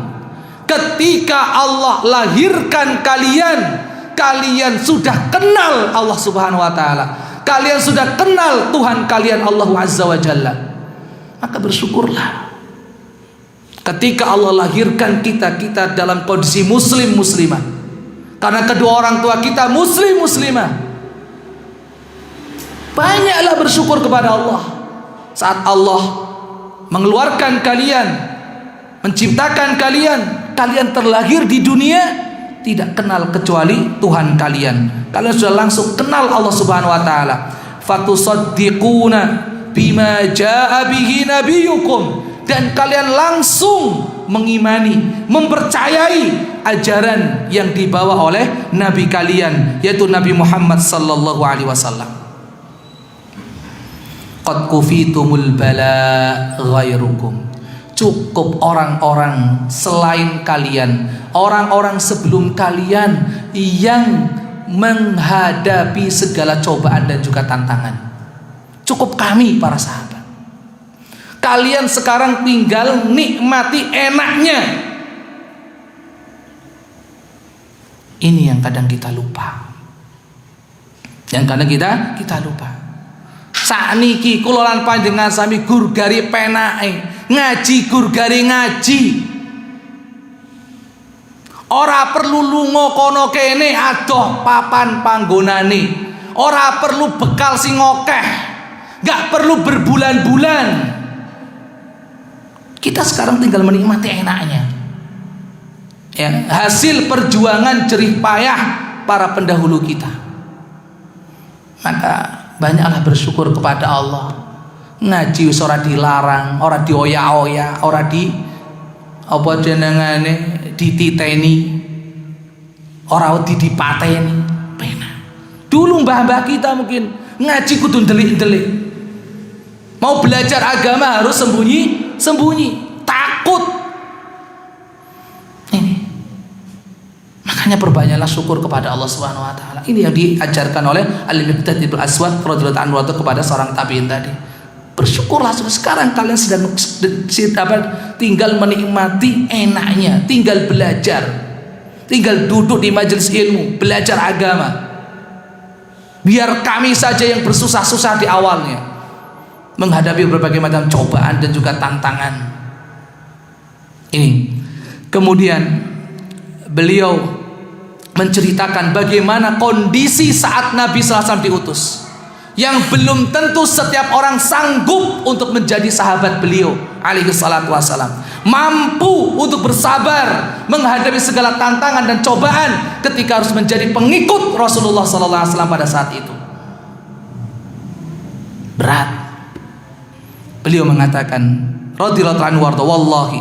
Ketika Allah lahirkan kalian, kalian sudah kenal Allah Subhanahu wa taala. Kalian sudah kenal Tuhan kalian Allah Azza wa Jalla. Maka bersyukurlah. Ketika Allah lahirkan kita dalam kondisi muslim muslimah, karena kedua orang tua kita muslim muslimah. Banyaklah bersyukur kepada Allah. Saat Allah mengeluarkan kalian, menciptakan kalian, kalian terlahir di dunia tidak kenal kecuali Tuhan kalian. Kalian sudah langsung kenal Allah Subhanahu wa taala. Fatusaddiquna bima jaa bihi nabiyukum, dan kalian langsung mengimani, mempercayai ajaran yang dibawa oleh nabi kalian, yaitu Nabi Muhammad sallallahu alaihi wasallam. Qad kufitumul bala ghairukum. Cukup orang-orang selain kalian, orang-orang sebelum kalian yang menghadapi segala cobaan dan juga tantangan. Cukup kami para sahabat. Kalian sekarang tinggal nikmati enaknya. Ini yang kadang kita lupa. Yang kadang kita lupa. Sakniki kula lan panjenengan sami gur gari penake, ngaji gur gari ngaji. Ora perlu lunga kono kene adoh papan panggonane. Ora perlu bekal sing akeh. Gak perlu berbulan-bulan. Kita sekarang tinggal menikmati enaknya. Ya, hasil perjuangan jerih payah para pendahulu kita. Maka Banyaklah bersyukur kepada Allah. Ngaji wis ora dilarang, ora dioyak-oyak, ora di apa jenengane dititeni, ora dipateni. Penak. Dulu mbah-mbah kita mungkin ngaji kudu ndelik-ndelik. Mau belajar agama harus sembunyi, takut. Ini. Makanya perbanyaklah syukur kepada Allah Subhanahu wa taala. Ini yang diajarkan oleh Al-Miqdad bin Aswad radhiyallahu anhu kepada seorang tabi'in tadi. Bersyukurlah sekarang kalian sedang tinggal menikmati enaknya, tinggal belajar, tinggal duduk di majelis ilmu, belajar agama. Biar kami saja yang bersusah-susah di awalnya, menghadapi berbagai macam cobaan dan juga tantangan. Ini. Kemudian beliau menceritakan bagaimana kondisi saat Nabi SAW diutus, yang belum tentu setiap orang sanggup untuk menjadi sahabat beliau alaihi salatu wassalam, mampu untuk bersabar menghadapi segala tantangan dan cobaan ketika harus menjadi pengikut Rasulullah SAW pada saat itu. Berat. Beliau mengatakan radhiyallahu anhu warda, wallahi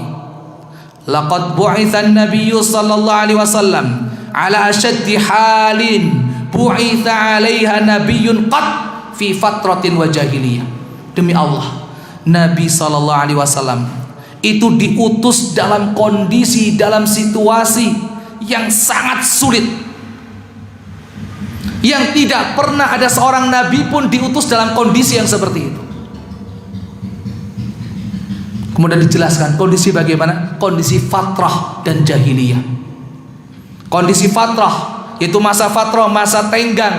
laqad bu'itsan nabiyyu sallallahu alaihi wasallam ala ashaddi halin bu'itsa 'alaiha nabiyyun qad fi fatratin wa jahiliyah. Demi Allah, Nabi sallallahu alaihi wasallam itu diutus dalam kondisi, dalam situasi yang sangat sulit, yang tidak pernah ada seorang nabi pun diutus dalam kondisi yang seperti itu. Kemudian dijelaskan kondisi bagaimana? Kondisi fatrah dan jahiliyah. Kondisi fatrah yaitu masa fatrah, masa tenggang,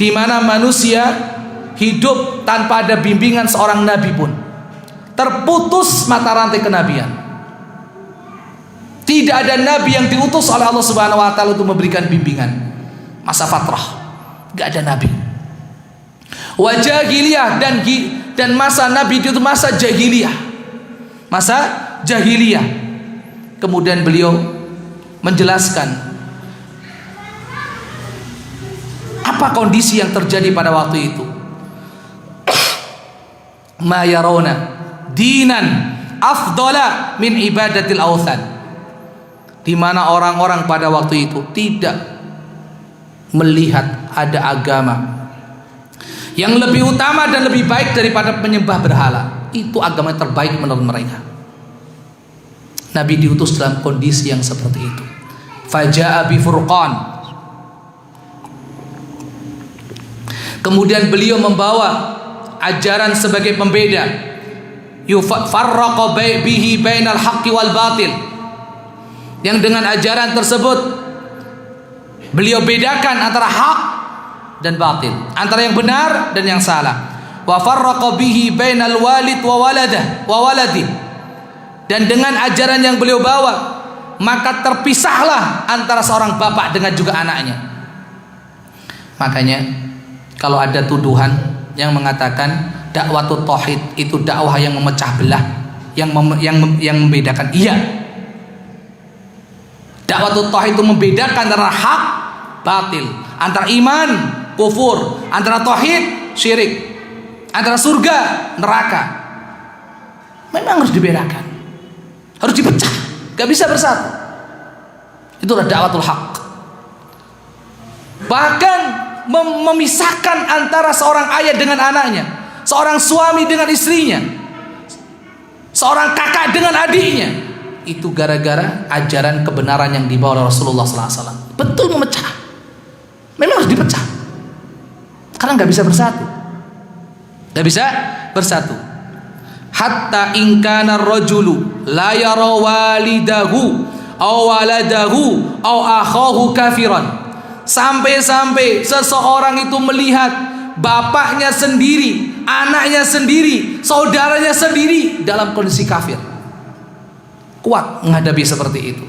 di mana manusia hidup tanpa ada bimbingan seorang nabi pun. Terputus mata rantai kenabian. Tidak ada nabi yang diutus oleh Allah Subhanahu wa taala untuk memberikan bimbingan. Masa fatrah, enggak ada nabi. Wa jahiliyah, dan masa nabi itu masa jahiliyah. Masa jahiliyah. Kemudian beliau menjelaskan apa kondisi yang terjadi pada waktu itu. Ma yarawna dinan afdala min ibadatil awthan, di mana orang-orang pada waktu itu tidak melihat ada agama yang lebih utama dan lebih baik daripada penyembah berhala. Itu agama yang terbaik menurut mereka. Nabi diutus dalam kondisi yang seperti itu. Faja'a bi furqan. Kemudian beliau membawa ajaran sebagai pembeda. Yufarraqa bihi bainal haqqi wal batil. Yang dengan ajaran tersebut beliau bedakan antara hak dan batil, antara yang benar dan yang salah. Wa farraqa bihi bainal walid wa waladi. Dan dengan ajaran yang beliau bawa, maka terpisahlah antara seorang bapak dengan juga anaknya. Makanya kalau ada tuduhan yang mengatakan dakwatut tauhid itu dakwah yang memecah belah, yang membedakan, iya. Dakwatut tauhid itu membedakan antara hak batil, antara iman kufur, antara tauhid syirik, antara surga neraka. Memang harus dibedakan, harus dipecah, gak bisa bersatu. Itulah dakwatul haq. Bahkan memisahkan antara seorang ayah dengan anaknya, seorang suami dengan istrinya, seorang kakak dengan adiknya. Itu gara-gara ajaran kebenaran yang dibawa oleh Rasulullah SAW. Betul memecah. Memang harus dipecah, karena nggak bisa bersatu, nggak bisa bersatu. Hatta ingkana rajulu la yara walidahu aw waladahu aw akhahu kafiran. Sampai-sampai seseorang itu melihat bapaknya sendiri, anaknya sendiri, saudaranya sendiri dalam kondisi kafir. Kuat menghadapi seperti itu.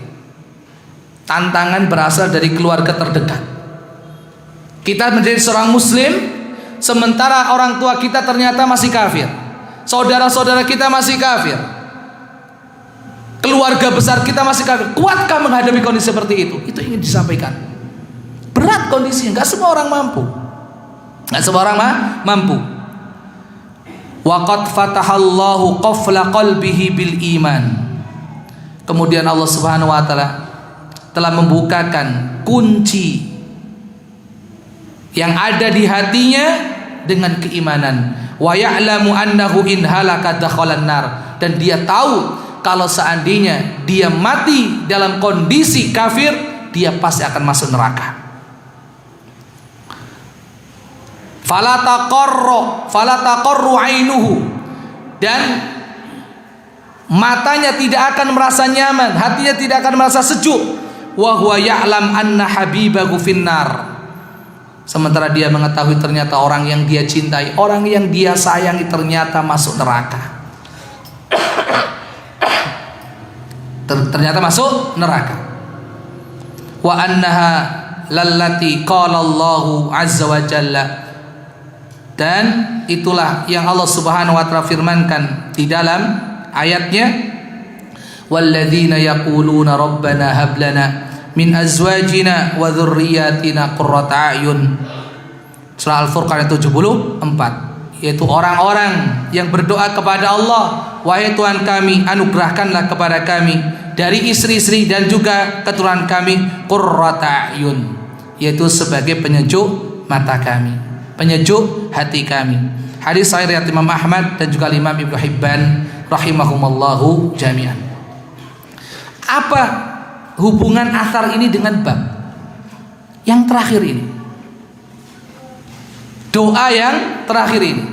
Tantangan berasal dari keluarga terdekat. Kita menjadi seorang muslim, sementara orang tua kita ternyata masih kafir, saudara-saudara kita masih kafir, keluarga besar kita masih kafir. Kuatkah menghadapi kondisi seperti itu? Itu ingin disampaikan. Berat kondisinya, gak semua orang mampu. Nggak semua orang mampu. Wa qad fatahallahu qafla qalbihi bil iman. Kemudian Allah Subhanahu wa taala telah membukakan kunci yang ada di hatinya dengan keimanan. Wa ya'lamu annahu in halaka dakhalan nar, dan dia tahu kalau seandainya dia mati dalam kondisi kafir, dia pasti akan masuk neraka. Fala taqarru ainuhu, dan matanya tidak akan merasa nyaman, hatinya tidak akan merasa sejuk. Wa huwa ya'lam anna habibahu finnar, sementara dia mengetahui ternyata orang yang dia cintai, orang yang dia sayangi ternyata masuk neraka. Ternyata masuk neraka. Wa annaha lallati qala Allahu azza wa jalla, dan itulah yang Allah Subhanahu wa taala firmankan di dalam ayatnya, walladzina yaquluna rabbana hab lana min azwajina wa dzurriyyatina qurrata a'yun. Surah Al-Furqan 74, yaitu orang-orang yang berdoa kepada Allah, wahai Tuhan kami, anugerahkanlah kepada kami dari istri-istri dan juga keturunan kami qurrata a'yun, yaitu sebagai penyejuk mata kami, penyejuk hati kami. Hadis sahih riwayat Imam Ahmad dan juga Imam Ibnu Hibban rahimahumallahu jami'an. Apa hubungan asar ini dengan bab yang terakhir ini? Doa yang terakhir ini,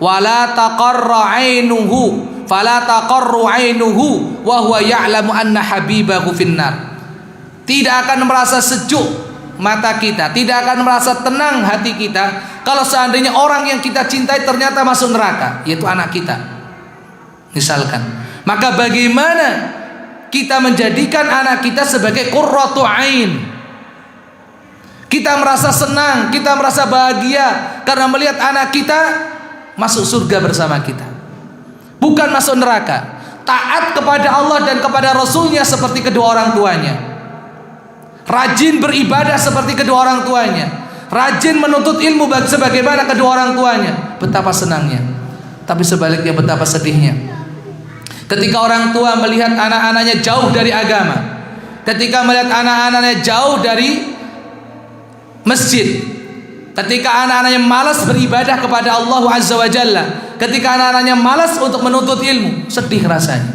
wala taqarra ainuhu fala taqarru ainuhu wa huwa ya'lamu anna habibahu finnar. Tidak akan merasa sejuk mata kita, tidak akan merasa tenang hati kita kalau seandainya orang yang kita cintai ternyata masuk neraka, yaitu anak kita misalkan. Maka bagaimana kita menjadikan anak kita sebagai qurratu ain? Kita merasa senang, kita merasa bahagia karena melihat anak kita masuk surga bersama kita, bukan masuk neraka. Taat kepada Allah dan kepada Rasulnya seperti kedua orang tuanya, rajin beribadah seperti kedua orang tuanya, rajin menuntut ilmu sebagaimana kedua orang tuanya. Betapa senangnya. Tapi sebaliknya betapa sedihnya ketika orang tua melihat anak-anaknya jauh dari agama, ketika melihat anak-anaknya jauh dari masjid, ketika anak-anaknya malas beribadah kepada Allah Azza wa Jalla, ketika anak-anaknya malas untuk menuntut ilmu. Sedih rasanya,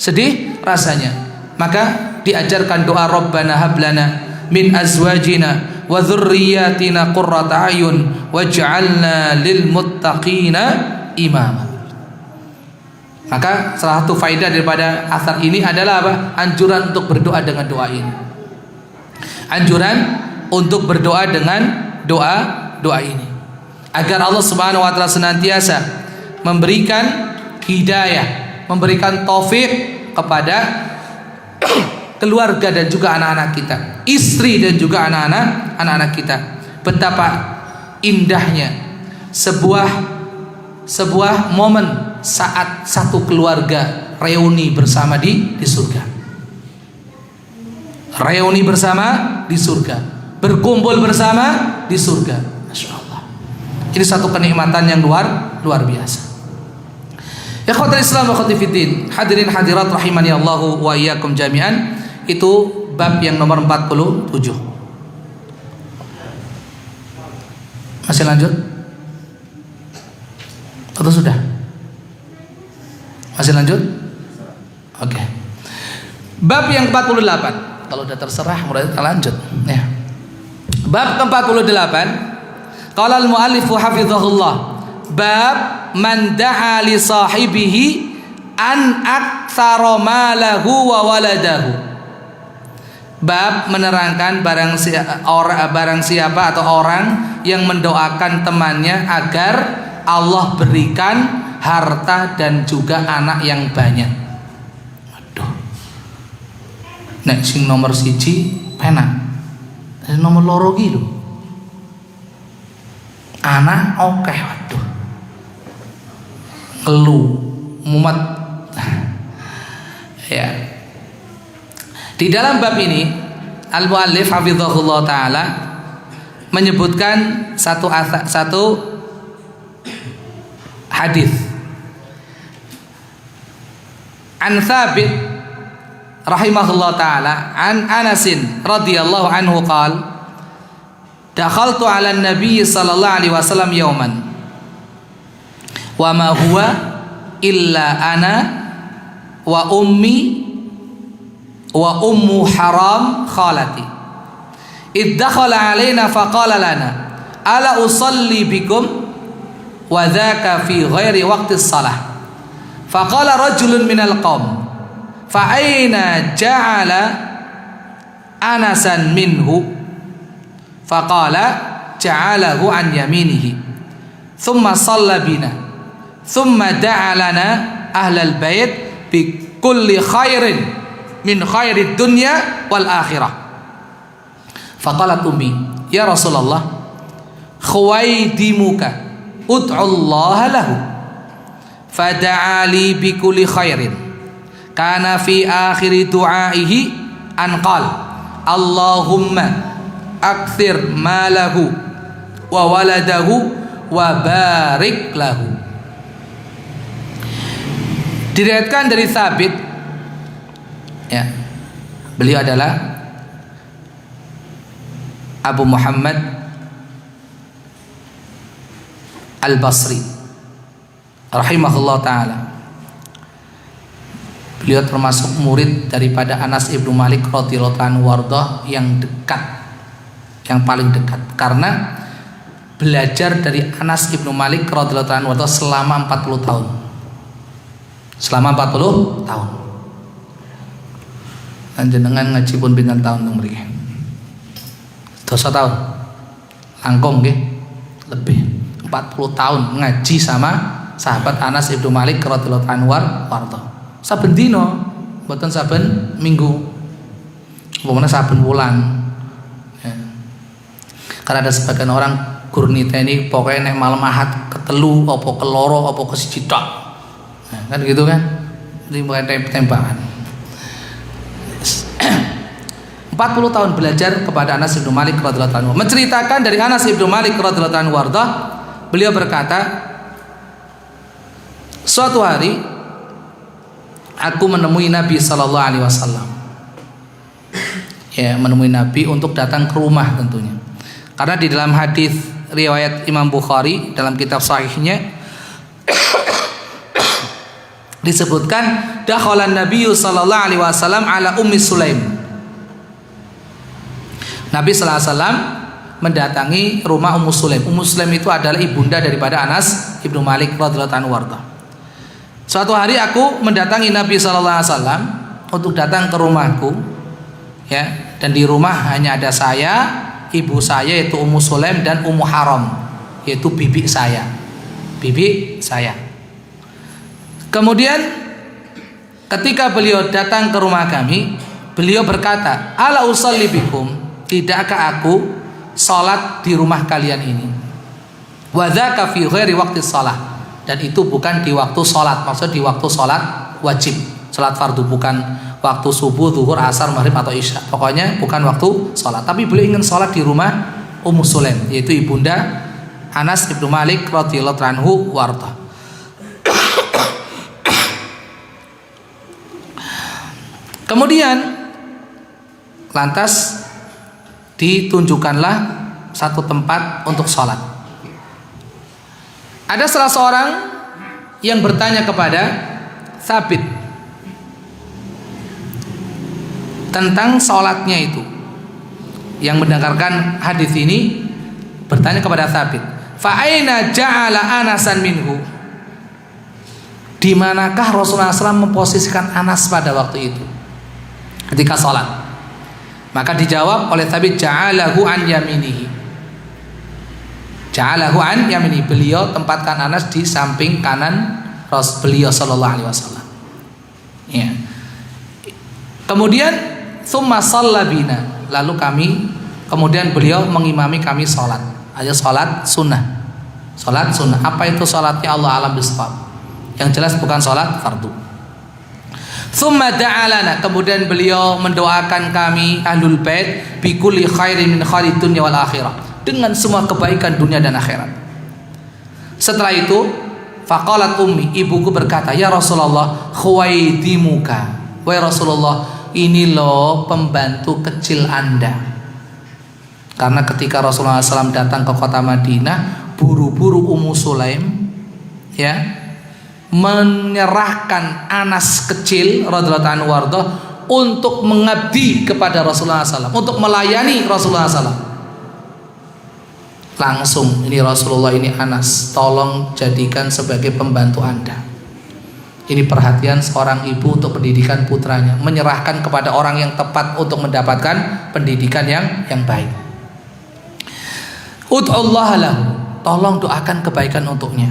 sedih rasanya. Maka diajarkan doa Rabbana hablana min azwajina wa dzurriyyatina qurrata a'yun waj'alna lil muttaqina imama. Maka salah satu faedah daripada asar ini adalah apa? Anjuran untuk berdoa dengan doa ini. Anjuran untuk berdoa dengan doa ini, agar Allah Subhanahu wa taala senantiasa memberikan hidayah, memberikan taufik kepada keluarga dan juga anak-anak kita, istri dan juga anak-anak kita. Betapa indahnya sebuah momen saat satu keluarga reuni bersama di surga. Reuni bersama di surga, berkumpul bersama di surga. Masya Allah, ini satu kenikmatan yang luar biasa. Ikhwatul Islam wa akhwati fiddin, hadirin hadirat rahimani Allahu wa iyyakum jami'an. Itu bab yang nomor 47. Masih lanjut? Atau sudah? Masih lanjut? Oke. Bab yang 48. Kalau udah terserah mulai kita lanjut ya. Bab ke-48, qala al-muallifu hafizahullah, bab man da'a li sahibihi an aktsara malahu wa waladahu. Bab menerangkan barang siapa atau orang yang mendoakan temannya agar Allah berikan harta dan juga anak yang banyak. Waduh, nek sing nomor 1 penak, nomor loro ki lho anak oke. Waduh, ngelu mumet ya. Di dalam bab ini al-muallif hafizahullah taala menyebutkan satu hadis. An Thabit rahimahullah taala an Anas radhiyallahu anhu qala dakhaltu 'ala an-nabiy sallallahu alaihi wasallam yawman wa ma huwa illa ana wa ummi wa ummu haram khalati id dakhala 'alaina faqala lana ala usalli bikum wa dhaka fi ghairi waqti shalah faqala rajulun minal qaum fa aina ja'ala anasan minhu faqala ja'alahu an yaminihi thumma shalla bina thumma da'a lana ahlal bait bi kulli khairin min khairid dunya wal akhirah faqalat ummi ya Rasulullah khuwaidimuka ud'u Allah lahu fada'a li bi kulli khairin kana fi akhir du'aihi an qala Allahumma akthir malahu wa waladahu wa barik lahu. Diriwayatkan dari Thabit, ya, beliau adalah Abu Muhammad Al-Basri rahimahullah ta'ala. Beliau termasuk murid daripada Anas ibnu Malik radhiyallahu anhu wardah yang dekat, yang paling dekat, karena belajar dari Anas ibnu Malik radhiyallahu anhu wardah selama 40 tahun. Selama 40 tahun. Panjenengan ngaji pun pinten tahun teng mriki? 2 tahun. Langkung nggih, lebih 40 tahun ngaji sama sahabat Anas ibnu Malik radhiyallahu anhu warda. Saben dina, mboten saben minggu. Pokoknya saben wulan. Ya. Karena ada sebagian orang gur niteni pokoknya nek malam Ahad ketelu apa keloro apa kesiji tok. Nah, kan gitu kan? Ini bukan tembakan. 40 tahun belajar kepada Anas ibnu Malik radhiyallahu anhu. Menceritakan dari Anas ibnu Malik radhiyallahu anhu warda, beliau berkata, suatu hari aku menemui Nabi sallallahu alaihi wasallam. Ya, menemui Nabi untuk datang ke rumah tentunya. Karena di dalam hadis riwayat Imam Bukhari dalam kitab sahihnya disebutkan dakhalan Nabi sallallahu alaihi wasallam ala Ummi Sulaim. Nabi sallallahu alaihi wasallam mendatangi rumah Ummu Sulaim. Ummu Sulaim itu adalah ibunda daripada Anas ibnu Malik radhiyallahu anhu warda. Suatu hari aku mendatangi Nabi sallallahu alaihi wasallam untuk datang ke rumahku, ya, dan di rumah hanya ada saya, ibu saya yaitu Ummu Sulaim dan Ummu Haram yaitu bibi saya. Bibi saya. Kemudian ketika beliau datang ke rumah kami, beliau berkata, "Ala usalli bikum? Tidakkah aku salat di rumah kalian ini?" Wa dzaka fi ghairi waqti shalah. Dan itu bukan di waktu salat, maksud di waktu salat wajib, salat fardu, bukan waktu subuh, zuhur, asar, maghrib atau isya. Pokoknya bukan waktu salat, tapi beliau ingin salat di rumah Ummu Sulaim, yaitu ibunda Anas ibnu Malik radhiyallahu anhu warda. Kemudian lantas ditunjukkanlah satu tempat untuk sholat. Ada salah seorang yang bertanya kepada Thabit tentang sholatnya itu. Yang mendengarkan hadis ini bertanya kepada Thabit, fa aina ja'ala Anasan minhu? Di manakah Rasulullah SAW memposisikan Anas pada waktu itu ketika sholat? Maka dijawab oleh Thabit, ja'alahu an yaminihi. Ja'alahu an yaminihi, beliau tempatkan Anas di samping kanan beliau sallallahu alaihi wasallam. Ya. Kemudian summa shalla bina, lalu kemudian beliau mengimami kami sholat. Aja sholat sunnah. Sholat sunnah. Apa itu sholatnya? Allah alam bisawab. Yang jelas bukan sholat fardu. Summa da'alana, kemudian beliau mendoakan kami ahlul bait bi kulli khairin min khairid dunya wal akhirah, dengan semua kebaikan dunia dan akhirat. Setelah itu, faqalat ummi, ibuku berkata, ya Rasulullah, khuwaidimuka, wahai Rasulullah, ini loh pembantu kecil Anda. Karena ketika Rasulullah SAW datang ke kota Madinah, buru-buru Ummu Sulaim ya menyerahkan Anas kecil radhiyallahu anhu warḍah untuk mengabdi kepada Rasulullah SAW, untuk melayani Rasulullah SAW. Langsung, ini Rasulullah, ini Anas, tolong jadikan sebagai pembantu Anda. Ini perhatian seorang ibu untuk pendidikan putranya, menyerahkan kepada orang yang tepat untuk mendapatkan pendidikan yang baik. Ud'ullaha lahu, tolong doakan kebaikan untuknya.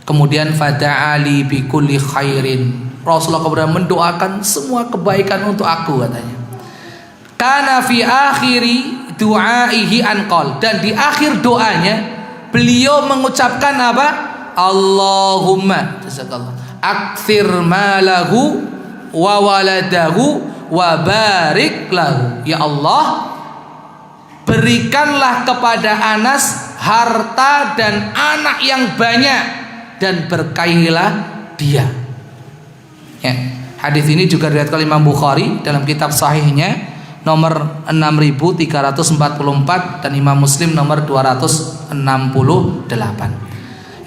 Kemudian fada'ali bi kulli khairin, Rasulullah kemudian mendoakan semua kebaikan untuk aku, katanya. Kana fi akhiri du'aihi anqal, dan di akhir doanya beliau mengucapkan apa? Allahumma jazakallah aktsir malahu wa waladahu wa barik lahu. Ya Allah, berikanlah kepada Anas harta dan anak yang banyak, dan berkahilah dia. Ya, hadis ini juga diriwayatkan Imam Bukhari dalam kitab sahihnya nomor 6344 dan Imam Muslim nomor 268.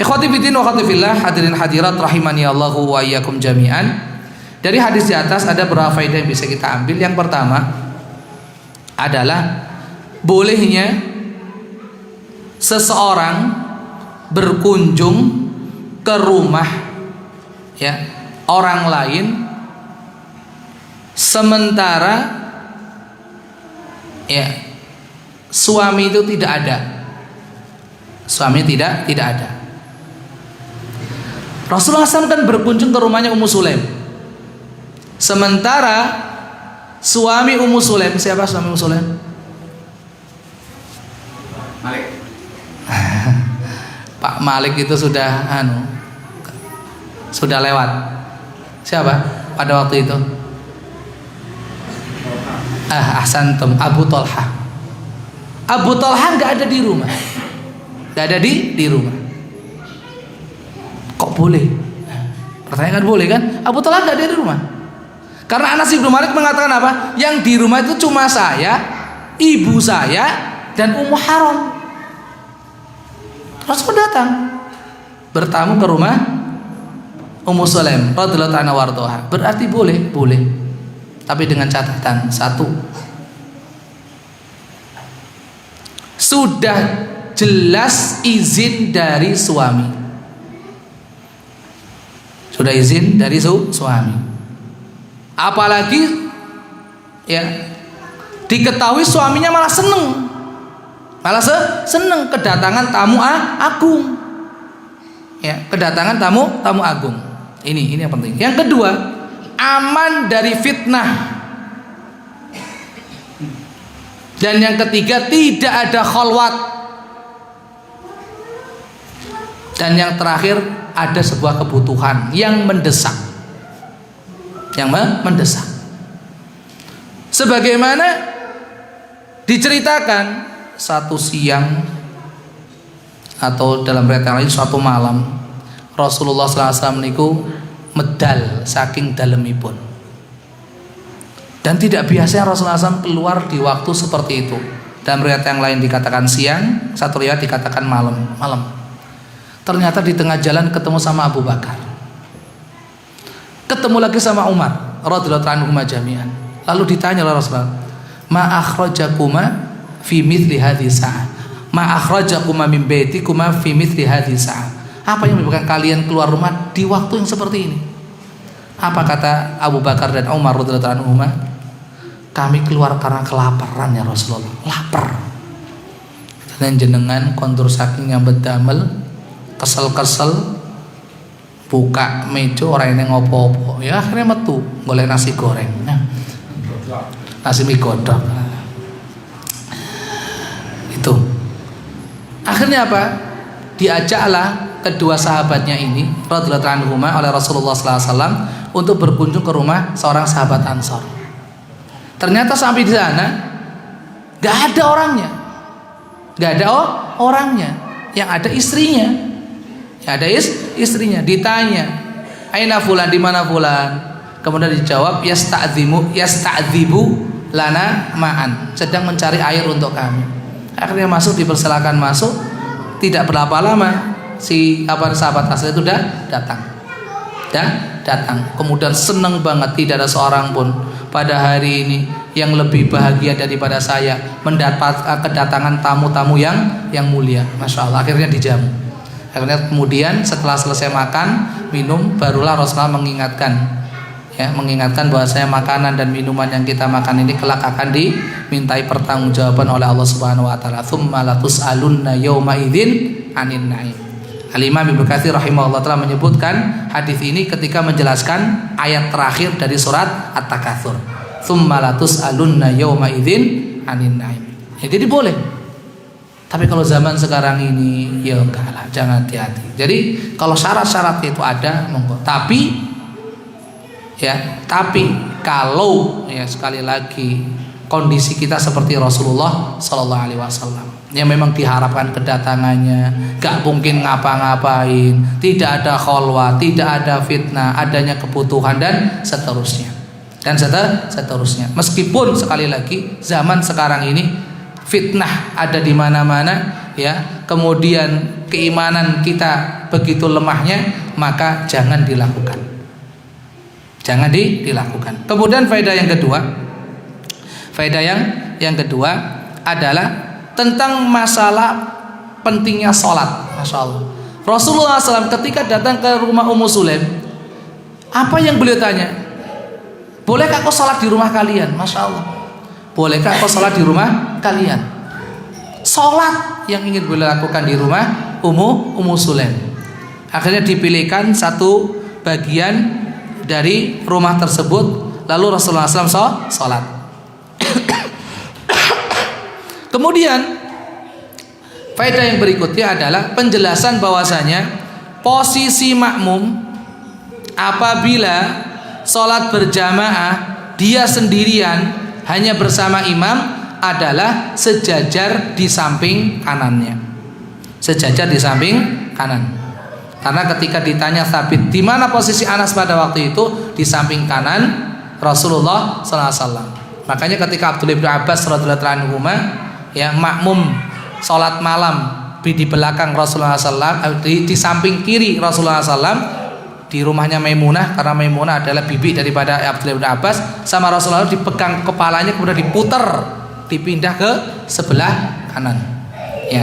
Ikhwati fiddin wa akhwati fillah, hadirin hadirat rahimani Allahu wa iyyakum jami'an. Dari hadis di atas ada beberapa faedah yang bisa kita ambil. Yang pertama adalah bolehnya seseorang berkunjung ke rumah ya orang lain sementara ya suami itu tidak ada. Suami tidak ada. Rasulullah SAW kan berkunjung ke rumahnya Ummu Sulaim. Sementara suami Ummu Sulaim, siapa suami Ummu Sulaim? Malik. Pak Malik itu sudah sudah lewat. Siapa pada waktu itu? Ahsantum, Abu Talha. Abu Talha nggak ada di rumah. Nggak ada di rumah. Kok boleh? Pertanyaan kan boleh kan? Abu Talha nggak ada di rumah. Karena Anas bin Malik mengatakan apa? Yang di rumah itu cuma saya, ibu saya, dan Ummu Haram. Rasul datang bertamu ke rumah Ummu Sulaim radhiyallahu anha warḍaha. Berarti boleh. Tapi dengan catatan satu, sudah jelas izin dari suami. Sudah izin dari suami. Apalagi ya diketahui suaminya malah seneng. Seneng kedatangan tamu agung. Ya, kedatangan tamu agung. Ini yang penting. Yang kedua, aman dari fitnah. Dan yang ketiga, tidak ada khalwat. Dan yang terakhir, ada sebuah kebutuhan yang mendesak. Sebagaimana diceritakan satu siang atau dalam riwayat yang lain suatu malam, Rasulullah SAW niku medal saking dalemipun. Dan tidak biasanya Rasulullah SAW keluar di waktu seperti itu. Dalam riwayat yang lain dikatakan siang, satu riwayat dikatakan malam. Ternyata di tengah jalan ketemu sama Abu Bakar, ketemu lagi sama Umar radhiyallahu anhuma jami'an. Lalu ditanya oleh Rasulullah, ma akhrajakuma fi mithli hadhihi sa'ah, ma akhrajakuma min baitikuma fi mithli hadhihi sa'ah. Apa yang menyebabkan kalian keluar rumah di waktu yang seperti ini? Apa kata Abu Bakar dan Umar radhiyallahu anhuma? Kami keluar karena kelaparan ya Rasulullah, lapar. Dan jenengan kontur saking yang bedamel, kesel-kesel, buka meja orang yang ngopo-opo, ya akhirnya metu golek nasi goreng, nasi mie godok. Itu akhirnya apa? Diajaklah kedua sahabatnya ini radhiyallahu anhuma oleh Rasulullah SAW untuk berkunjung ke rumah seorang sahabat Ansor. Ternyata sampai di sana nggak ada orangnya, nggak ada orangnya, yang ada istrinya. Yang ada istrinya. Ditanya, aina fulan, di mana fulan? Kemudian dijawab, yasta'dzibu lana ma'an, sedang mencari air untuk kami. Akhirnya masuk, dipersilakan masuk. Tidak berapa lama si sahabat asli itu datang. Kemudian senang banget, tidak ada seorang pun pada hari ini yang lebih bahagia daripada saya mendapat kedatangan tamu-tamu yang mulia. Masya Allah. Akhirnya dijamu. Akhirnya kemudian setelah selesai makan minum, barulah Rasulullah mengingatkan bahwasanya makanan dan minuman yang kita makan ini kelak akan dimintai pertanggungjawaban oleh Allah Subhanahu wa taala. Tsumma latus'alunna yauma idzin 'anin na'im. Al-Imam Ibnu Katsir rahimahullah taala menyebutkan hadis ini ketika menjelaskan ayat terakhir dari surat At-Takatsur. Tsumma latus'alunna yauma idzin 'anin na'im. Ya, jadi boleh. Tapi kalau zaman sekarang ini ya enggak lah, jangan hati-hati. Jadi kalau syarat-syarat itu ada monggo. Tapi kalau sekali lagi kondisi kita seperti Rasulullah Sallallahu Alaihi Wasallam yang memang diharapkan kedatangannya, gak mungkin ngapa-ngapain, tidak ada kholwah, tidak ada fitnah, adanya kebutuhan dan seterusnya. Meskipun sekali lagi zaman sekarang ini fitnah ada di mana-mana, ya, kemudian keimanan kita begitu lemahnya, maka jangan dilakukan. Kemudian faedah yang kedua adalah tentang masalah pentingnya sholat. Masya Allah. Rasulullah SAW ketika datang ke rumah Ummu Sulaim, apa yang beliau tanya? Bolehkah kau sholat di rumah kalian? Masya Allah. Bolehkah kau sholat di rumah kalian? Sholat yang ingin beliau lakukan di rumah Ummu Sulaim. Akhirnya dipilihkan satu bagian dari rumah tersebut, lalu Rasulullah SAW sholat. Kemudian faedah yang berikutnya adalah penjelasan bahwasanya posisi makmum apabila sholat berjamaah dia sendirian hanya bersama imam adalah sejajar di samping kanannya. Karena ketika ditanya Tsabit di mana posisi Anas pada waktu itu, di samping kanan Rasulullah SAW. Makanya ketika Abdullah bin Abbas radhiyallahu anhu makmum sholat malam di belakang Rasulullah SAW, di samping kiri Rasulullah SAW, di rumahnya Maimunah, karena Maimunah adalah bibi daripada Abdullah bin Abbas, sama Rasulullah dipegang kepalanya kemudian diputar, dipindah ke sebelah kanan, ya,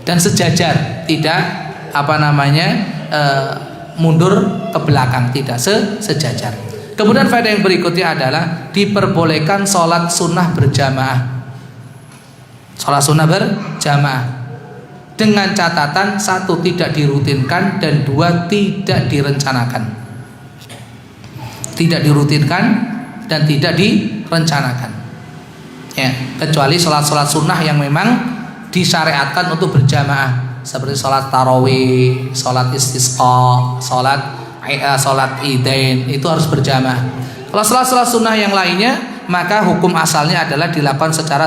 dan sejajar, tidak mundur ke belakang, tidak sejajar. Kemudian faedah yang berikutnya adalah diperbolehkan sholat sunnah berjamaah. Dengan catatan, satu, tidak dirutinkan, dan dua, tidak direncanakan. Ya, kecuali sholat sunnah yang memang disyariatkan untuk berjamaah, seperti sholat tarawih, sholat istisqa, sholat idain, itu harus berjamaah. Kalau sholat sunnah yang lainnya, maka hukum asalnya adalah dilakukan secara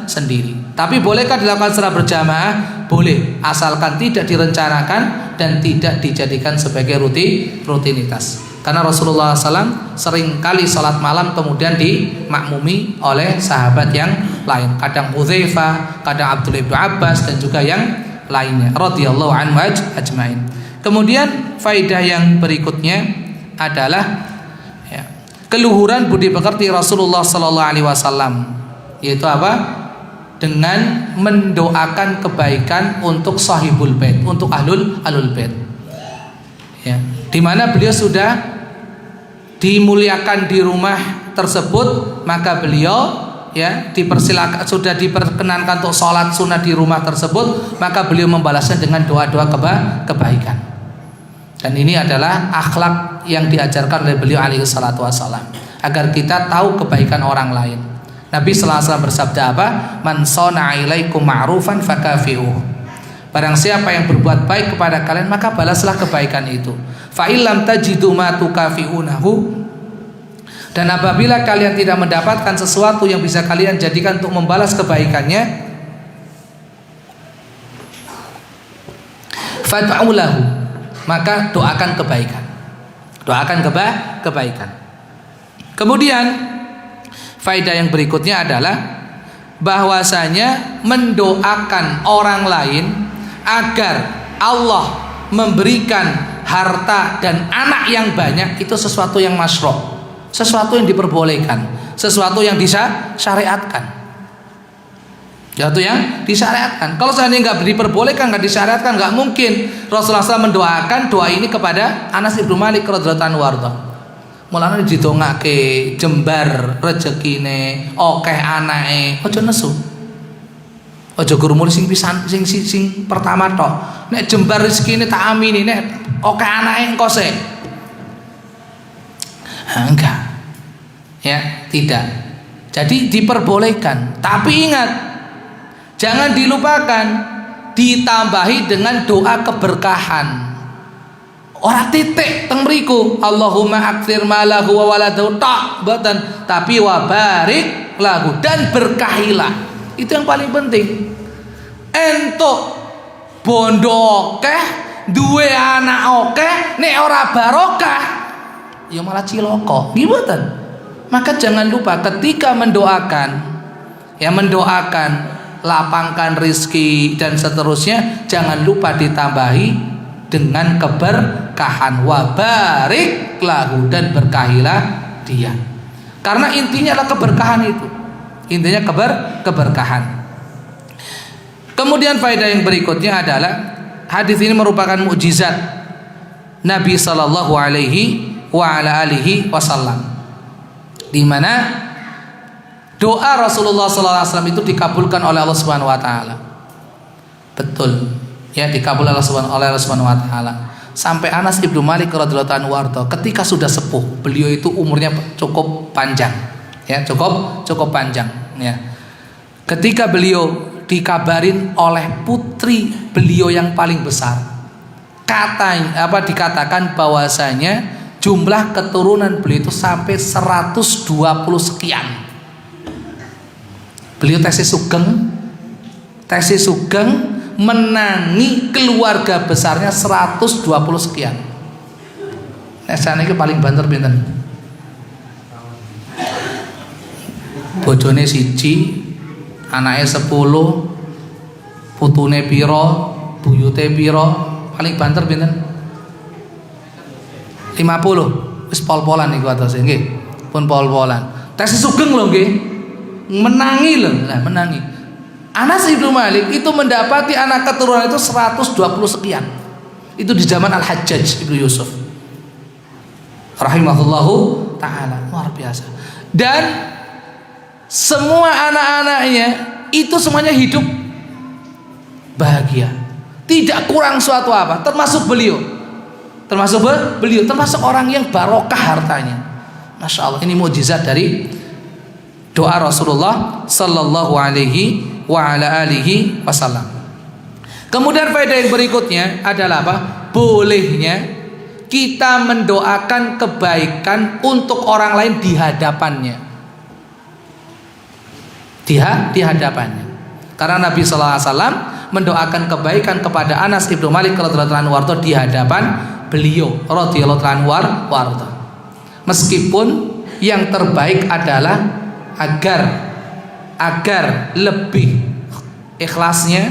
sendiri. Tapi bolehkah dilakukan secara berjamaah? Boleh, asalkan tidak direncanakan dan tidak dijadikan sebagai rutinitas. Karena Rasulullah SAW seringkali sholat malam kemudian dimakmumi oleh sahabat yang lain, kadang Hudzaifah, kadang Abdullah bin Abbas, dan juga yang lainnya radhiyallahu anhu ajmain. Kemudian faedah yang berikutnya adalah keluhuran budi pekerti Rasulullah sallallahu alaihi wasallam, yaitu apa? Dengan mendoakan kebaikan untuk sahibul bait, untuk ahlul bait. Ya, di mana beliau sudah dimuliakan di rumah tersebut, maka beliau dipersilakan, sudah diperkenankan untuk sholat sunnah di rumah tersebut, maka beliau membalasnya dengan doa-doa kebaikan. Dan ini adalah akhlak yang diajarkan oleh beliau alaihi salatu wassalam, agar kita tahu kebaikan orang lain. Nabi sallallahu alaihi wasallam bersabda apa? Man shana'a ilaikum ma'rufan fakafi'uh. Barang siapa yang berbuat baik kepada kalian, maka balaslah kebaikan itu. Fa illam tajidu ma tukafi'unahu. Dan apabila kalian tidak mendapatkan sesuatu yang bisa kalian jadikan untuk membalas kebaikannya, fad'u lahu, maka doakan kebaikan. Doakan kebaikan. Kemudian faedah yang berikutnya adalah bahwasanya mendoakan orang lain agar Allah memberikan harta dan anak yang banyak itu sesuatu yang masyru', sesuatu yang diperbolehkan, sesuatu yang disyariatkan. Sesuatu yang disyariatkan. Kalau seandainya nggak diperbolehkan, nggak disyariatkan, nggak mungkin Rasulullah SAW mendoakan doa ini kepada Anas ibnu Malik radhiyallahu anhu warda. Mulane didongake jembar rezekine, akeh anake, aja nesu. Aja gurumul sing pisan sing pertama tok. Nek jembar rezekine tak amini, nek akeh anake engko sik. Enggak. Ya, tidak. Jadi diperbolehkan, tapi ingat, jangan dilupakan ditambahi dengan doa keberkahan. Ora titik teng mriku Allahumma aktsir malahu wa waladahu tak boten, tapi wa barik lahu, dan berkahilah. Itu yang paling penting. Entuk bondo akeh, duwe anak akeh, nek ora barokah ya malah cilaka. Nggih mboten? Maka jangan lupa ketika mendoakan, ya mendoakan lapangkan rizki dan seterusnya, jangan lupa ditambahi dengan keberkahan, wa barik lahu, dan berkahilah dia. Karena intinya adalah keberkahan itu. Intinya keberkahan. Kemudian faedah yang berikutnya adalah hadis ini merupakan mukjizat Nabi sallallahu alaihi wa ala alihi wasallam, di mana doa Rasulullah sallallahu alaihi wasallam itu dikabulkan oleh Allah Subhanahu wa taala. Betul. Ya, dikabul oleh Allah Subhanahu wa taala. Sampai Anas ibnu Malik radhiyallahu anhu warta, ketika sudah sepuh, beliau itu umurnya cukup panjang. Ya, cukup panjang, ya. Ketika beliau dikabarin oleh putri beliau yang paling besar, dikatakan bahwasanya jumlah keturunan beliau itu sampai 120 sekian. Beliau tesis sugeng menangi keluarga besarnya 120 sekian. Esane iki paling banter pinten? Bojone siji, anake 10, putune pira, buyute pira, paling banter pinten? 50. Wis pol-polan niku atase nggih. Pun pol-polan. Tesis sugeng lho nggih. Menangi lho, nah menangi. Anas ibnu Malik itu mendapati anak keturunan itu 120 sekian. Itu di zaman Al-Hajjaj ibnu Yusuf rahimahullahu ta'ala. Luar biasa. Dan semua anak-anaknya itu semuanya hidup bahagia, tidak kurang suatu apa, termasuk beliau. Termasuk orang yang barokah hartanya. Masya Allah, ini mukjizat dari doa Rasulullah sallallahu alaihi wa ala alihi wasallam. Kemudian faedah yang berikutnya adalah apa? Bolehnya kita mendoakan kebaikan untuk orang lain di hadapannya. Di hadapannya. Karena Nabi sallallahu alaihi wasallam mendoakan kebaikan kepada Anas ibnu Malik radhiyallahu anhu warda di hadapan beliau radhiyallahu anhu warda. Meskipun yang terbaik adalah agar lebih ikhlasnya,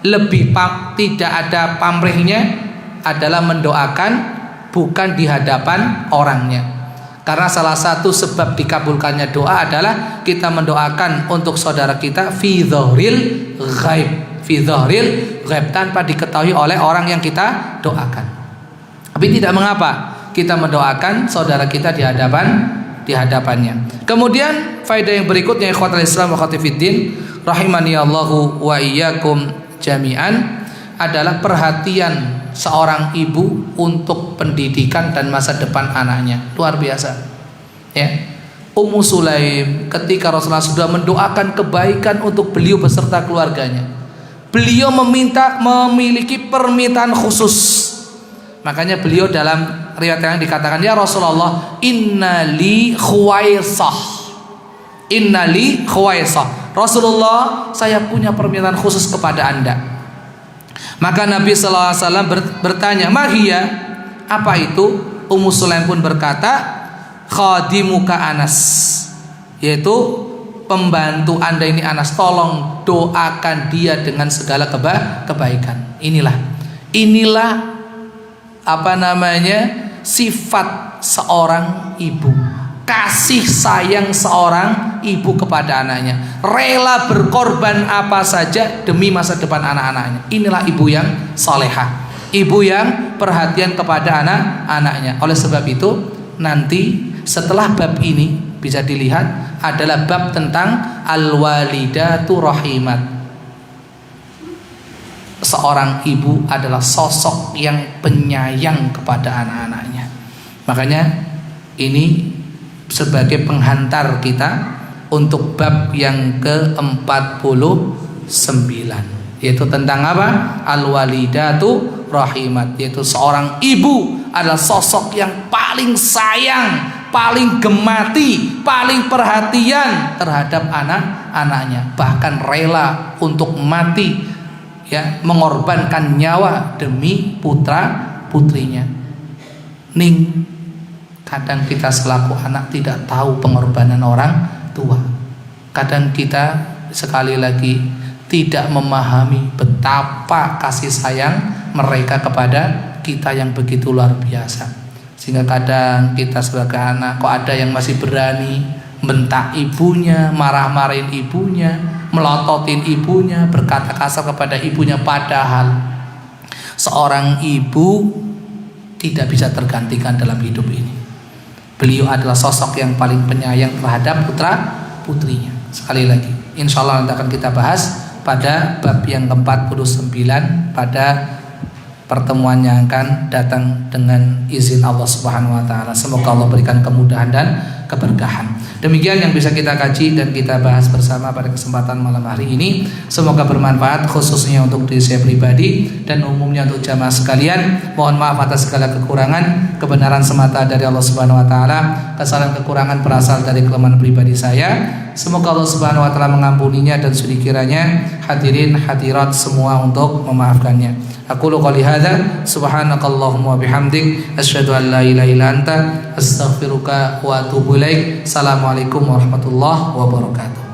lebih tidak ada pamrihnya, adalah mendoakan bukan di hadapan orangnya. Karena salah satu sebab dikabulkannya doa adalah kita mendoakan untuk saudara kita fi dhahril ghaib, tanpa diketahui oleh orang yang kita doakan. Tapi tidak mengapa kita mendoakan saudara kita di hadapannya. Kemudian faedah yang berikutnya, ikhwatul Islam wa akhwati fiddin, rahimani Allahu wa iyyakum jami'an, adalah perhatian seorang ibu untuk pendidikan dan masa depan anaknya. Luar biasa. Ya. Ummu Sulaim ketika Rasulullah sudah mendoakan kebaikan untuk beliau beserta keluarganya, beliau memiliki permintaan khusus. Makanya beliau dalam riwayat yang dikatakan, ya Rasulullah, innali khuwaisah. Rasulullah, saya punya permintaan khusus kepada Anda. Maka Nabi sallallahu alaihi wasallam bertanya, "Mahia?" Apa itu? Ummu Sulaim pun berkata, "Khadimuka Anas." Yaitu pembantu Anda ini Anas, tolong doakan dia dengan segala kebaikan. Inilah sifat seorang ibu. Kasih sayang seorang ibu kepada anaknya, rela berkorban apa saja demi masa depan anak-anaknya. Inilah ibu yang salehah, ibu yang perhatian kepada anak-anaknya. Oleh sebab itu, nanti setelah bab ini bisa dilihat adalah bab tentang al-walidatu rahimat. Seorang ibu adalah sosok yang penyayang kepada anak-anaknya. Makanya ini sebagai penghantar kita untuk bab yang ke-49, yaitu tentang apa? Al-walidatu rahimat, yaitu seorang ibu adalah sosok yang paling sayang, paling gemati, paling perhatian terhadap anak-anaknya, bahkan rela untuk mati, ya, mengorbankan nyawa demi putra putrinya. Kadang kita selaku anak tidak tahu pengorbanan orang tua. Kadang kita sekali lagi tidak memahami betapa kasih sayang mereka kepada kita yang begitu luar biasa. Sehingga kadang kita sebagai anak, kok ada yang masih berani bentak ibunya, marah-marahin ibunya, melototin ibunya, berkata kasar kepada ibunya. Padahal seorang ibu tidak bisa tergantikan dalam hidup ini. Beliau adalah sosok yang paling penyayang terhadap putra putrinya. Sekali lagi, insya Allah nanti akan kita bahas pada bab yang ke-49 pada pertemuan yang akan datang dengan izin Allah Subhanahu wa taala. Semoga Allah berikan kemudahan dan keberkahan. Demikian yang bisa kita kaji dan kita bahas bersama pada kesempatan malam hari ini. Semoga bermanfaat khususnya untuk diri saya pribadi dan umumnya untuk jamaah sekalian. Mohon maaf atas segala kekurangan. Kebenaran semata dari Allah Subhanahu wa taala. Kesalahan kekurangan berasal dari kelemahan pribadi saya. Semoga Allah Subhanahu wa taala mengampuninya dan sudi kiranya hadirin hadirat semua untuk memaafkannya. Aku qouli hadza subhanakallahumma wa bihamdik asyhadu an la ilaha illa anta astaghfiruka wa atubu ilaik. Assalamualaikum warahmatullahi wabarakatuh.